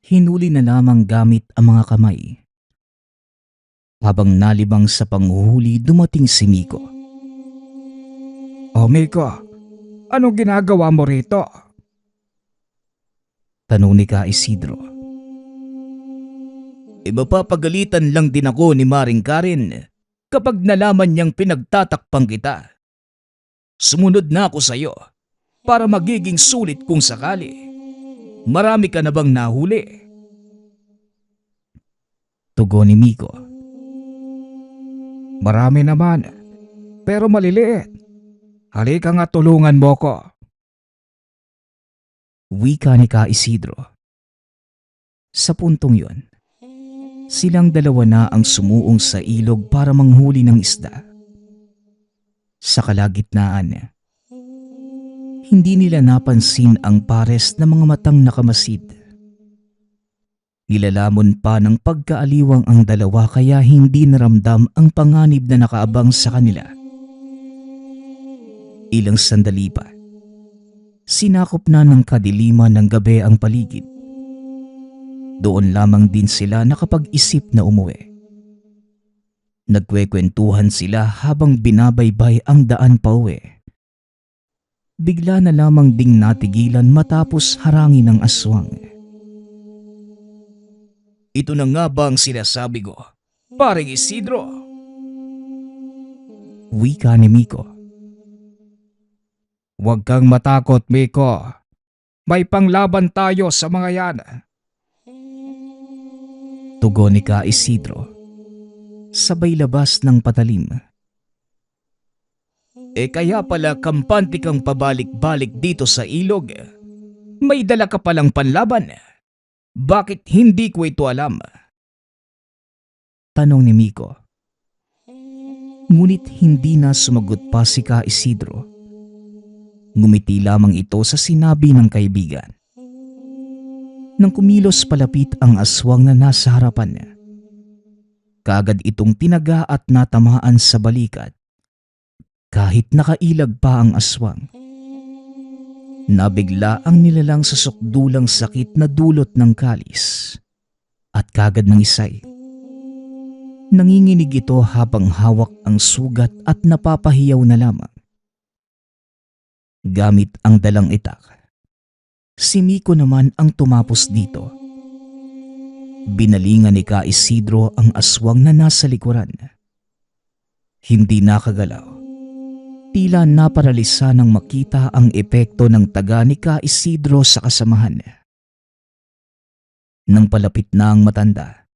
Hinuli na lamang gamit ang mga kamay. Habang nalibang sa panghuhuli, dumating si Miko. O Miko, anong ginagawa mo rito? Tanong ni Ka Isidro. Mapapagalitan lang din ako ni Maring Karen kapag nalaman niyang pinagtatakpang kita. Sumunod na ako sa iyo para magiging sulit kung sakali. Marami ka na bang nahuli? Tugon ni Miko. Marami naman, pero maliliit. Halika nga tulungan mo ko. Wika ni Ka Isidro. Sa puntong yon, silang dalawa na ang sumuong sa ilog para manghuli ng isda. Sa kalagitnaan, hindi nila napansin ang pares na mga matang nakamasid. Nilalamon pa ng pagkaaliwang ang dalawa kaya hindi naramdam ang panganib na nakaabang sa kanila. Ilang sandali pa, sinakop na ng kadiliman ng gabi ang paligid. Doon lamang din sila nakapag-isip na umuwi. Nagkwekwentuhan sila habang binabaybay ang daan pauwi. Bigla na lamang ding natigilan matapos harangin ng aswang. Ito na nga ba ang sinasabi ko, Paring Isidro? Wika ni Miko. Huwag kang matakot, Miko. May panglaban tayo sa mga yan. Tugon ni Ka Isidro. Sabay labas ng patalim. Kaya pala kampante kang pabalik-balik dito sa ilog. May dala ka palang panlaban. Bakit hindi ko ito alam? Tanong ni Miko. Ngunit hindi na sumagot pa si Ka Isidro. Ngumiti lamang ito sa sinabi ng kaibigan. Nang kumilos palapit ang aswang na nasa harapan niya, kaagad itong tinaga at natamaan sa balikat. Kahit nakailag pa ang aswang, nabigla ang nilalang sa sukdulang sakit na dulot ng kalis at kaagad ng isay. Nanginginig ito habang hawak ang sugat at napapahiyaw na lamang. Gamit ang dalang itak, si Miko naman ang tumapos dito. Binalingan ni Ka Isidro ang aswang na nasa likuran. Hindi nakagalaw. Tila naparalisa nang makita ang epekto ng taga ni Ka Isidro sa kasamahan. Nang palapit na ang matanda,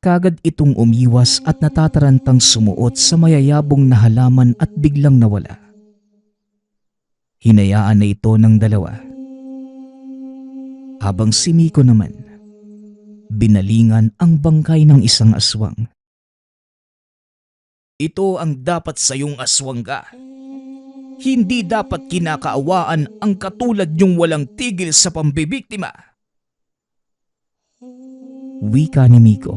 kaagad itong umiwas at natatarantang sumuot sa mayayabong na halaman at biglang nawala. Hinayaan na ito ng dalawa. Habang si Miko naman, binalingan ang bangkay ng isang aswang. Ito ang dapat sa iyong aswangga. Hindi dapat kinakaawaan ang katulad niyong walang tigil sa pambibiktima. Wika ni Miko.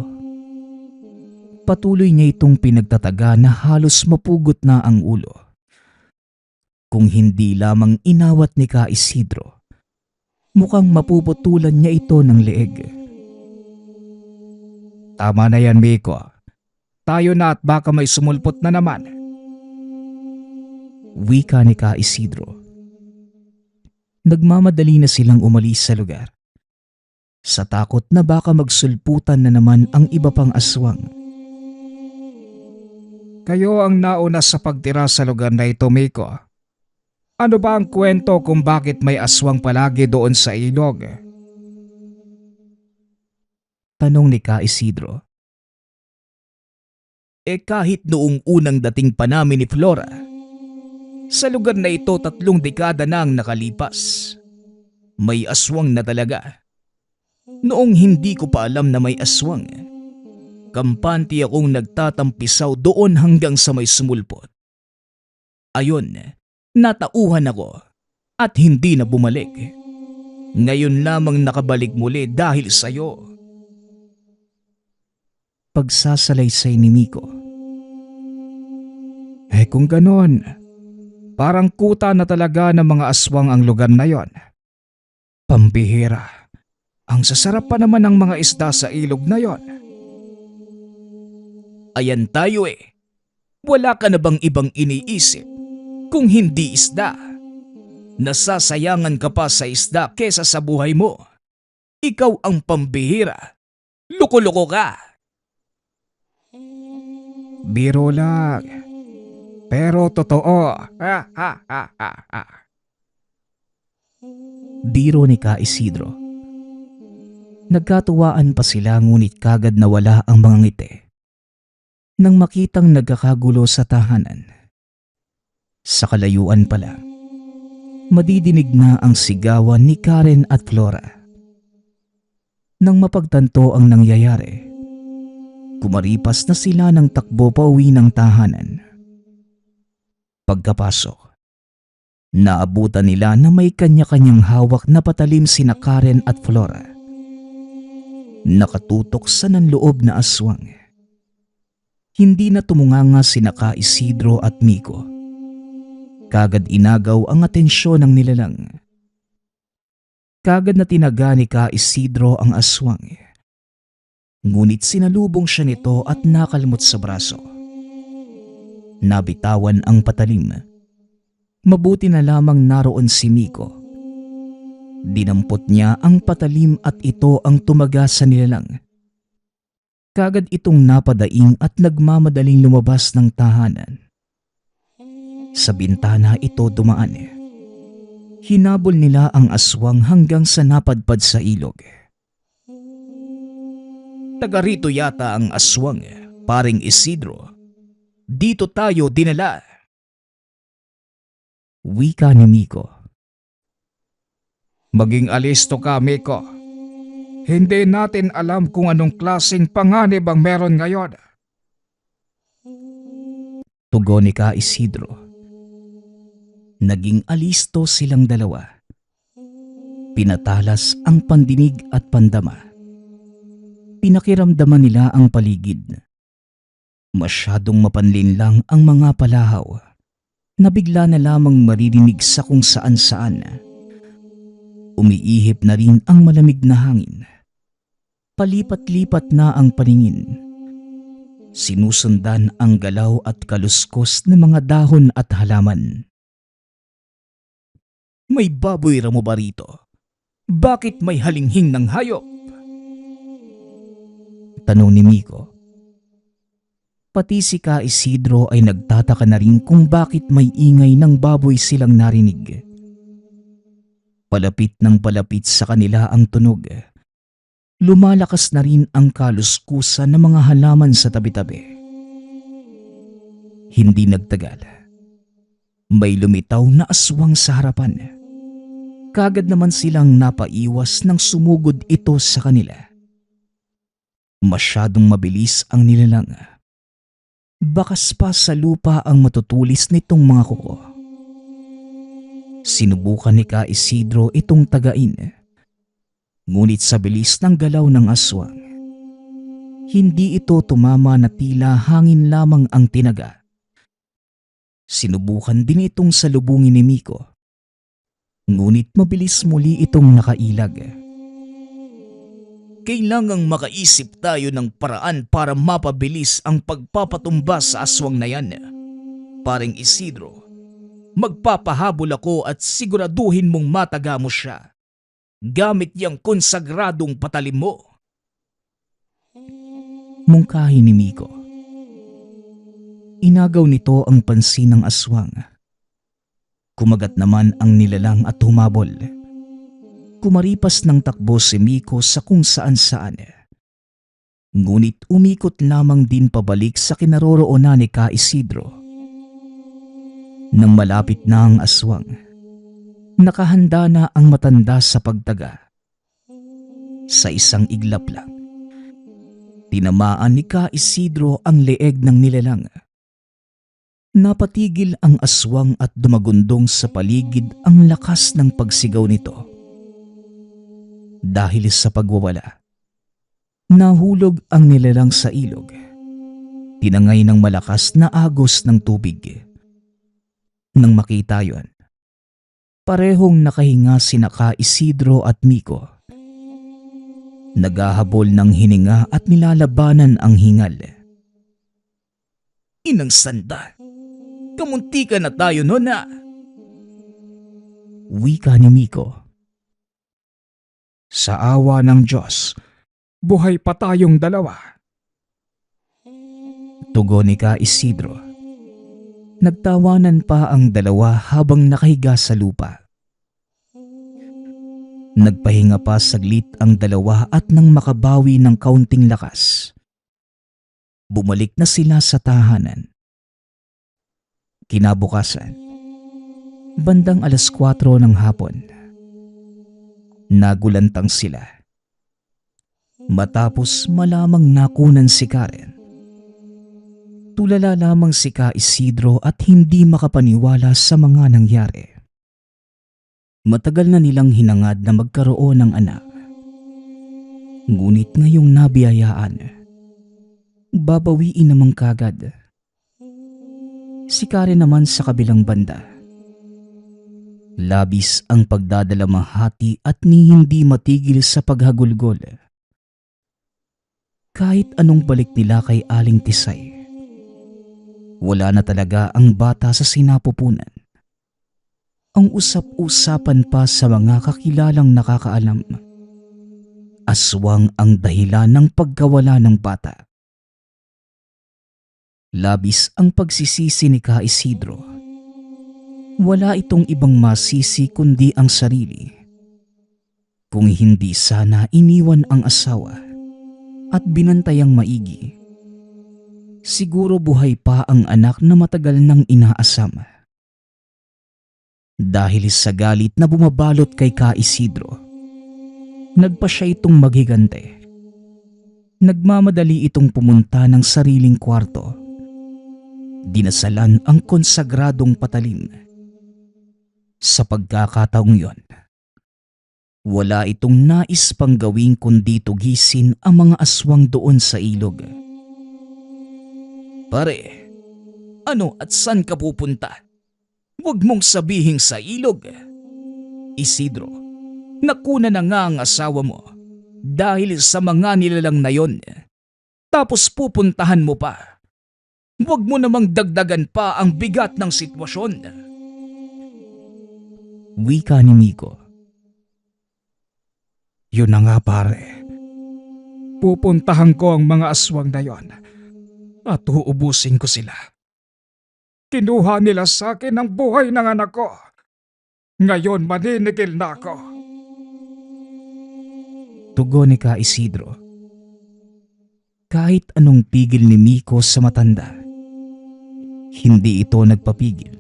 Patuloy niya itong pinagtataga na halos mapugot na ang ulo. Kung hindi lamang inawat ni Ka Isidro, mukhang mapuputulan niya ito ng leeg. Tama na yan, Miko. Tayo na at baka may sumulpot na naman. Wika ni Ka Isidro. Nagmamadali na silang umalis sa lugar. Sa takot na baka magsulputan na naman ang iba pang aswang. Kayo ang nauna sa pagtira sa lugar na ito, Miko. Ano ba ang kwento kung bakit may aswang palagi doon sa ilog? Tanong ni Ka Isidro. Kahit noong unang dating pa namin ni Flora, sa lugar na ito 3 dekada na ang nakalipas. May aswang na talaga. Noong hindi ko pa alam na may aswang, kampante akong nagtatampisaw doon hanggang sa may sumulpot. Ayon, natauhan ako at hindi na bumalik. Ngayon lamang nakabalik muli dahil sa'yo. Pagsasalaysay ni Miko. Kung ganon, parang kuta na talaga ng mga aswang ang lugar na yon. Pambihira. Ang sasarap pa naman ng mga isda sa ilog na yon. Ayan tayo Wala ka na bang ibang iniisip kung hindi isda? Nasasayangan ka pa sa isda kesa sa buhay mo. Ikaw ang pambihira. Loko-loko ka. Biro lang. Pero totoo. Biro ni Ka Isidro. Nagkatuwaan pa sila ngunit kagad nawala ang mga ngiti nang makitang nagkakagulo sa tahanan. Sa kalayuan pala, madidinig na ang sigawan ni Karen at Flora. Nang mapagtanto ang nangyayari, kumaripas na sila ng takbo pauwi ng tahanan. Pagkapasok, naabutan nila na may kanya-kanyang hawak na patalim sina Karen at Flora. Nakatutok sa nanloob na aswang. Hindi na tumunganga sina Ka Isidro at Miko. Kagad inagaw ang atensyon ng nilalang. Kagad na tinaga ni Ka Isidro ang aswang. Ngunit sinalubong siya nito at nakalmot sa braso. Nabitawan ang patalim. Mabuti na lamang naroon si Miko. Dinampot niya ang patalim at ito ang tumaga sa nilalang. Kagad itong napadaing at nagmamadaling lumabas ng tahanan. Sa bintana ito dumaan. Hinabol nila ang aswang hanggang sa napadpad sa ilog. Taga rito yata ang aswang, paring Isidro. Dito tayo dinala. Wika ni Miko. Maging alisto ka, Miko. Hindi natin alam kung anong klaseng panganib ang meron ngayon. Tugon ni Ka Isidro. Naging alisto silang dalawa. Pinatalas ang pandinig at pandama. Pinakiramdaman nila ang paligid. Masyadong mapanlinlang ang mga palahaw na bigla na lamang maririnig sa kung saan-saan. Umiihip na rin ang malamig na hangin. Palipat-lipat na ang paningin. Sinusundan ang galaw at kaluskos ng mga dahon at halaman. May baboy ramo ba rito? Bakit may halinghing ng hayop? Tanong ni Miko. Pati si Ka Isidro ay nagtataka na rin kung bakit may ingay ng baboy silang narinig. Palapit ng palapit sa kanila ang tunog. Lumalakas na rin ang kaluskusan ng mga halaman sa tabi-tabi. Hindi nagtagal. May lumitaw na aswang sa harapan. Kagad naman silang napaiwas nang sumugod ito sa kanila. Masyadong mabilis ang nilalang. Bakas pa sa lupa ang matutulis nitong mga kuko. Sinubukan ni Ka Isidro itong tagain. Ngunit sa bilis ng galaw ng aswang, hindi ito tumama na tila hangin lamang ang tinaga. Sinubukan din itong salubungin ni Miko. Ngunit mabilis muli itong nakailag. Kailangang makaisip tayo ng paraan para mapabilis ang pagpapatumba sa aswang na yan. Paring Isidro, Magpapahabol ako at siguraduhin mong mataga mo siya gamit yang konsagradong patalim mo. Mungkahi ni Miko. Inagaw nito ang pansin ng aswang. Kumagat naman ang nilalang at humabol. Kumaripas ng takbo si Miko sa kung saan-saan. Ngunit umikot lamang din pabalik sa kinaroroonan ni Ka Isidro. Nang malapit na ang aswang, nakahanda na ang matanda sa pagtaga. Sa isang iglap lang, tinamaan ni Ka Isidro ang leeg ng nilalang. Napatigil ang aswang at dumagundong sa paligid ang lakas ng pagsigaw nito. Dahil sa pagwawala, nahulog ang nilalang sa ilog. Tinangay ng malakas na agos ng tubig. Nang makita yon, parehong nakahinga sina Ka Isidro at Miko. Naghahabol ng hininga at nilalabanan ang hingal. Inang sanda, kamunti ka na tayo no na. Wika ni Miko. Sa awa ng Diyos, buhay pa tayong dalawa. Tugon ni Ka Isidro. Nagtawanan pa ang dalawa habang nakahiga sa lupa. Nagpahinga pa saglit ang dalawa at nang makabawi ng kaunting lakas, bumalik na sila sa tahanan. Kinabukasan, bandang 4:00 ng hapon, nagulantang sila. Matapos malamang nakunan si Karen. Tulala lamang si Ka Isidro at hindi makapaniwala sa mga nangyari. Matagal na nilang hinangad na magkaroon ng anak. Ngunit ngayong nabiyayaan, babawiin namang kagad. Si Karen naman sa kabilang banda. Labis ang pagdadalamahati at ni hindi matigil sa paghagulgol. Kahit anong balik nila kay Aling Tisay, wala na talaga ang bata sa sinapupunan. Ang usap-usapan pa sa mga kakilalang nakakaalam, aswang ang dahilan ng pagkawala ng bata. Labis ang pagsisisi ni Ka Isidro. Wala itong ibang masisi kundi ang sarili. Kung hindi sana iniwan ang asawa at binantayang maigi, siguro buhay pa ang anak na matagal nang inaasam. Dahil sa galit na bumabalot kay Ka Isidro, nagpa siya itong maghigante. Nagmamadali itong pumunta ng sariling kwarto. Dinasalan ang konsagradong patalim. Sa pagkakataong yon, wala itong nais pang gawin kundi tugisin ang mga aswang doon sa ilog. Pare, ano at saan ka pupunta? Huwag mong sabihing sa ilog. Isidro, nakuna na nga ang asawa mo dahil sa mga nilalang na yon. Tapos pupuntahan mo pa. Huwag mo namang dagdagan pa ang bigat ng sitwasyon. Wika ni Miko. Yun na nga pare. Pupuntahan ko ang mga aswang na yon at uubusin ko sila. Kinuha nila sa akin ang buhay ng anak ko. Ngayon maninigil na ako. Tugon ni Ka Isidro. Kahit anong pigil ni Miko sa matanda, hindi ito nagpapigil.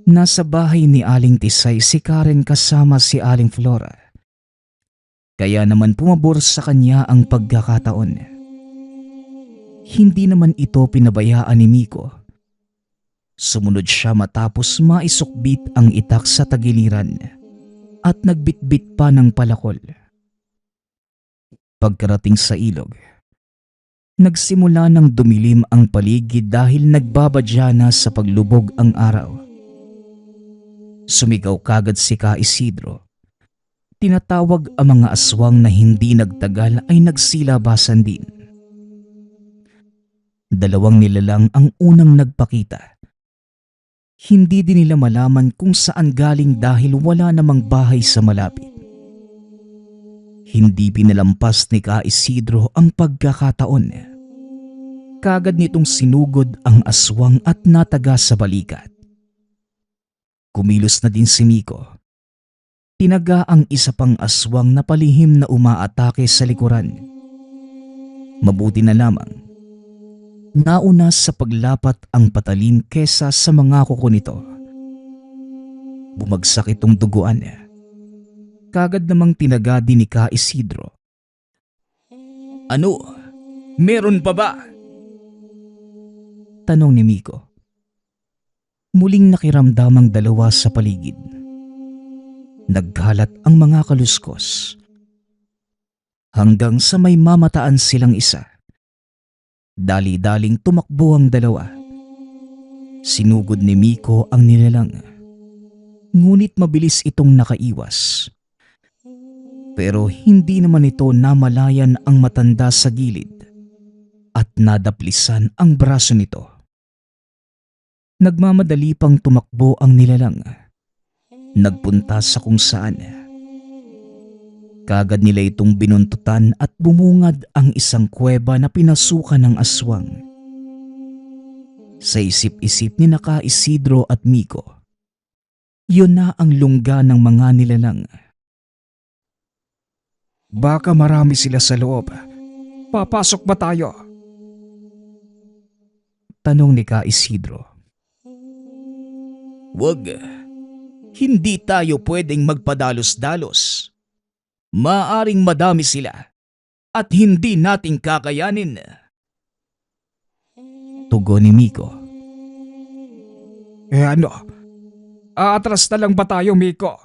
Nasa bahay ni Aling Tisay si Karen kasama si Aling Flora. Kaya naman pumabor sa kanya ang pagkakataon. Hindi naman ito pinabayaan ni Miko. Sumunod siya matapos maisukbit ang itak sa tagiliran at nagbitbit pa ng palakol. Pagkarating sa ilog, nagsimula ng dumilim ang paligid dahil nagbabadya na sa paglubog ang araw. Sumigaw kagad si Ka Isidro. Tinatawag ang mga aswang na hindi nagtagal ay nagsilabasan din. Dalawang nilalang ang unang nagpakita. Hindi din nila malaman kung saan galing dahil wala namang bahay sa malapit. Hindi pinalampas ni Ka Isidro ang pagkakataon. Kagad nitong sinugod ang aswang at nataga sa balikat. Kumilos na din si Miko. Tinaga ang isa pang aswang na palihim na umaatake sa likuran. Mabuti na lamang nauna sa paglapat ang patalim kesa sa mga kuko nito. Bumagsak itong duguan. Kagad namang tinaga din ni Ka Isidro. Ano? Meron pa ba? Tanong ni Miko. Muling nakiramdam ang dalawa sa paligid. Nagkalat ang mga kaluskos. Hanggang sa may mamataan silang isa. Dali-daling tumakbo ang dalawa. Sinugod ni Miko ang nilalang. Ngunit mabilis itong nakaiwas. Pero hindi naman ito namalayan ang matanda sa gilid at nadaplisan ang braso nito. Nagmamadali pang tumakbo ang nilalang. Nagpunta sa kung saan. Kagad nila itong binuntutan at bumungad ang isang kuweba na pinasukan ng aswang. Sa isip-isip ni Ka Isidro at Miko, yun na ang lungga ng mga nilalang. Baka marami sila sa loob. Papasok ba tayo? Tanong ni Ka Isidro. Wag. Hindi tayo pwedeng magpadalos-dalos. Maaring madami sila at hindi natin kakayanin. Tugon ni Miko. Ano? Aatras na lang ba tayo, Miko?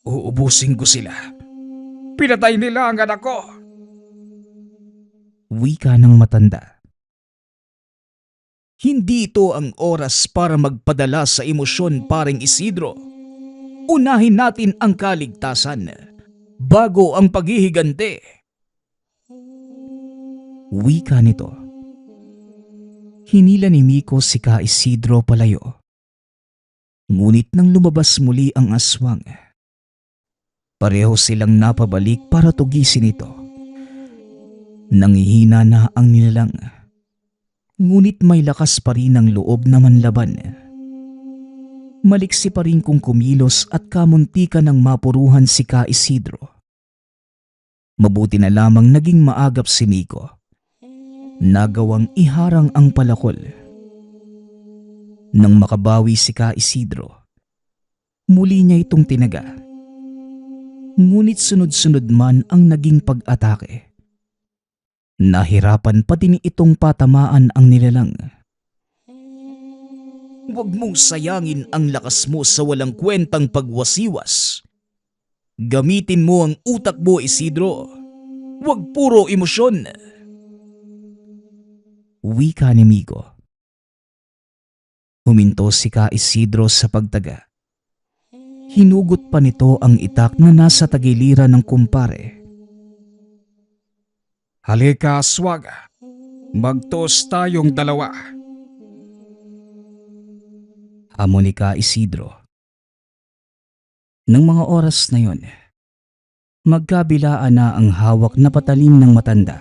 Uubusin ko sila. Pinatay nila ang anak ko. Wika ng matanda. Hindi ito ang oras para magpadala sa emosyon, paring Isidro. Unahin natin ang kaligtasan bago ang paghihiganti. Wika nito. Hinila ni Miko si Ka Isidro palayo. Ngunit nang lumabas muli ang aswang, pareho silang napabalik para tugisin ito. Nangihina na ang nilalang. Ngunit may lakas pa rin ang loob na manlaban. Maliksi pa rin kung kumilos at kamuntikan ng mapuruhan si Ka Isidro. Mabuti na lamang naging maagap si Miko. Nagawang iharang ang palakol. Nang makabawi si Ka Isidro, muli niya itong tinaga. Ngunit sunod-sunod man ang naging pag-atake. Nahirapan pa din itong patamaan ang nilalang. Huwag mong sayangin ang lakas mo sa walang kwentang pagwasiwas. Gamitin mo ang utak mo, Isidro. Huwag puro emosyon. Wika ni Miko. Huminto si Ka Isidro sa pagtaga. Hinugot pa nito ang itak na nasa tagiliran ng kumpare. Halika, aswang. Magtos tayong dalawa. Hamon ni Ka Isidro. Nang mga oras na yon, magkabilaan na ang hawak na patalim ng matanda.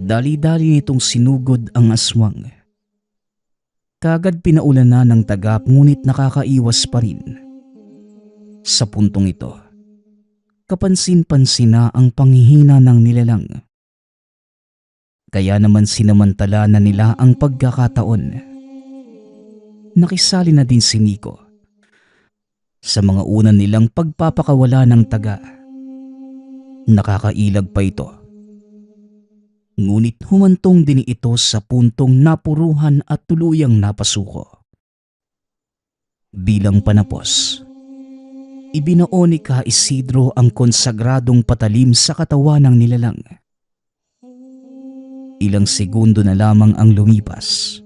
Dali-dali nitong sinugod ang aswang. Kagad pinaulan na ng tagap ngunit nakakaiwas pa rin. Sa puntong ito, kapansin-pansin na ang panghihina ng nilalang. Kaya naman sinamantala na nila ang pagkakataon. Nakisali na din si Miko sa mga una nilang pagpapakawala ng taga. Nakakailag pa ito. Ngunit humantong din ito sa puntong napuruhan at tuluyang napasuko. Bilang panapos, ibinao ni Ka Isidro ang konsagradong patalim sa katawan ng nilalang. Ilang segundo na lamang ang lumipas.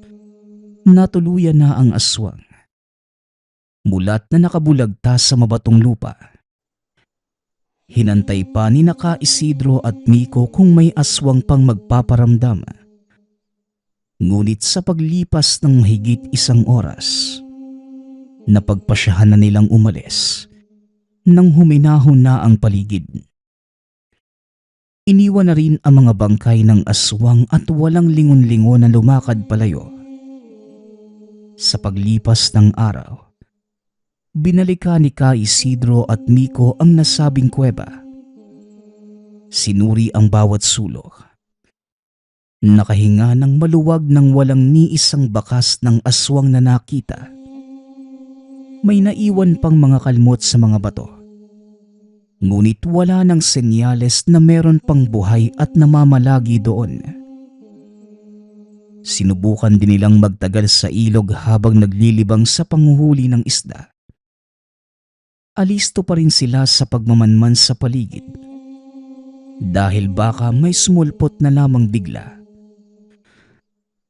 Natuluyan na ang aswang. Mulat na nakabulagta sa mabatong lupa. Hinantay pa ni Ka Isidro at Miko kung may aswang pang magpaparamdam. Ngunit sa paglipas ng mahigit 1 oras, napagpasyahan na nilang umalis nang huminahon na ang paligid. Iniwan na rin ang mga bangkay ng aswang at walang lingon-lingon na lumakad palayo. Sa paglipas ng araw, binalikan ni Ka Isidro at Miko ang nasabing kuweba. Sinuri ang bawat sulok. Nakahinga ng maluwag nang walang ni isang bakas ng aswang na nakita. May naiwan pang mga kalmot sa mga bato. Ngunit wala ng senyales na meron pang buhay at namamalagi doon. Sinubukan din nilang magtagal sa ilog habang naglilibang sa panghuhuli ng isda. Alisto pa rin sila sa pagmamanman sa paligid dahil baka may sumulpot na lamang bigla.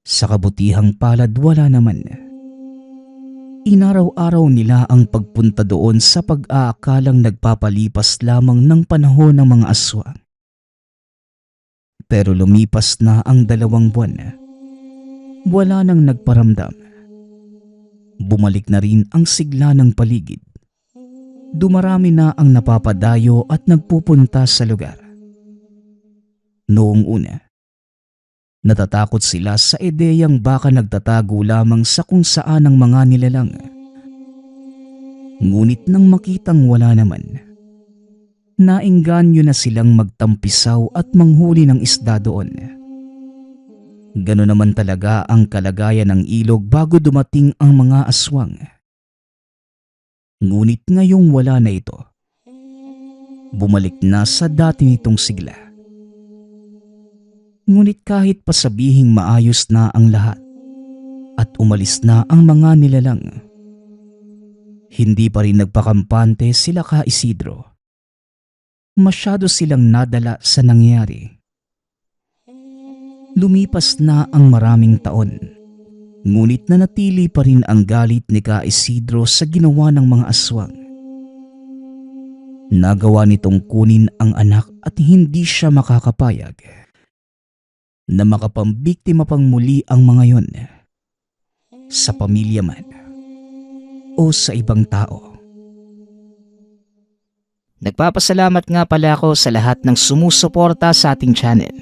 Sa kabutihang palad wala naman. Inaraw-araw nila ang pagpunta doon sa pag-aakalang nagpapalipas lamang ng panahon ng mga aswang. Pero lumipas na ang 2 buwan. Wala nang nagparamdam. Bumalik na rin ang sigla ng paligid. Dumarami na ang napapadayo at nagpupunta sa lugar. Noong una, natatakot sila sa ideyang baka nagtatago lamang sa kung saan ang mga nilalang. Ngunit nang makitang wala naman, naengganyo na silang magtampisaw at manghuli ng isda doon. Gano'n naman talaga ang kalagayan ng ilog bago dumating ang mga aswang. Ngunit ngayong wala na ito, bumalik na sa dati nitong sigla. Ngunit kahit pasabihing maayos na ang lahat at umalis na ang mga nilalang, hindi pa rin nagpakampante sila Ka Isidro. Masyado silang nadala sa nangyari. Lumipas na ang maraming taon, ngunit nanatili pa rin ang galit ni Ka Isidro sa ginawa ng mga aswang. Nagawa nitong kunin ang anak at hindi siya makakapayag na makapambiktima pang muli ang mga yon, sa pamilya man o sa ibang tao. Nagpapasalamat nga pala ako sa lahat ng sumusuporta sa ating channel.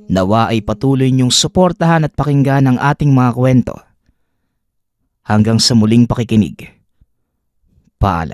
Nawa ay patuloy niyong suportahan at pakinggan ang ating mga kwento. Hanggang sa muling pakikinig. Paalam.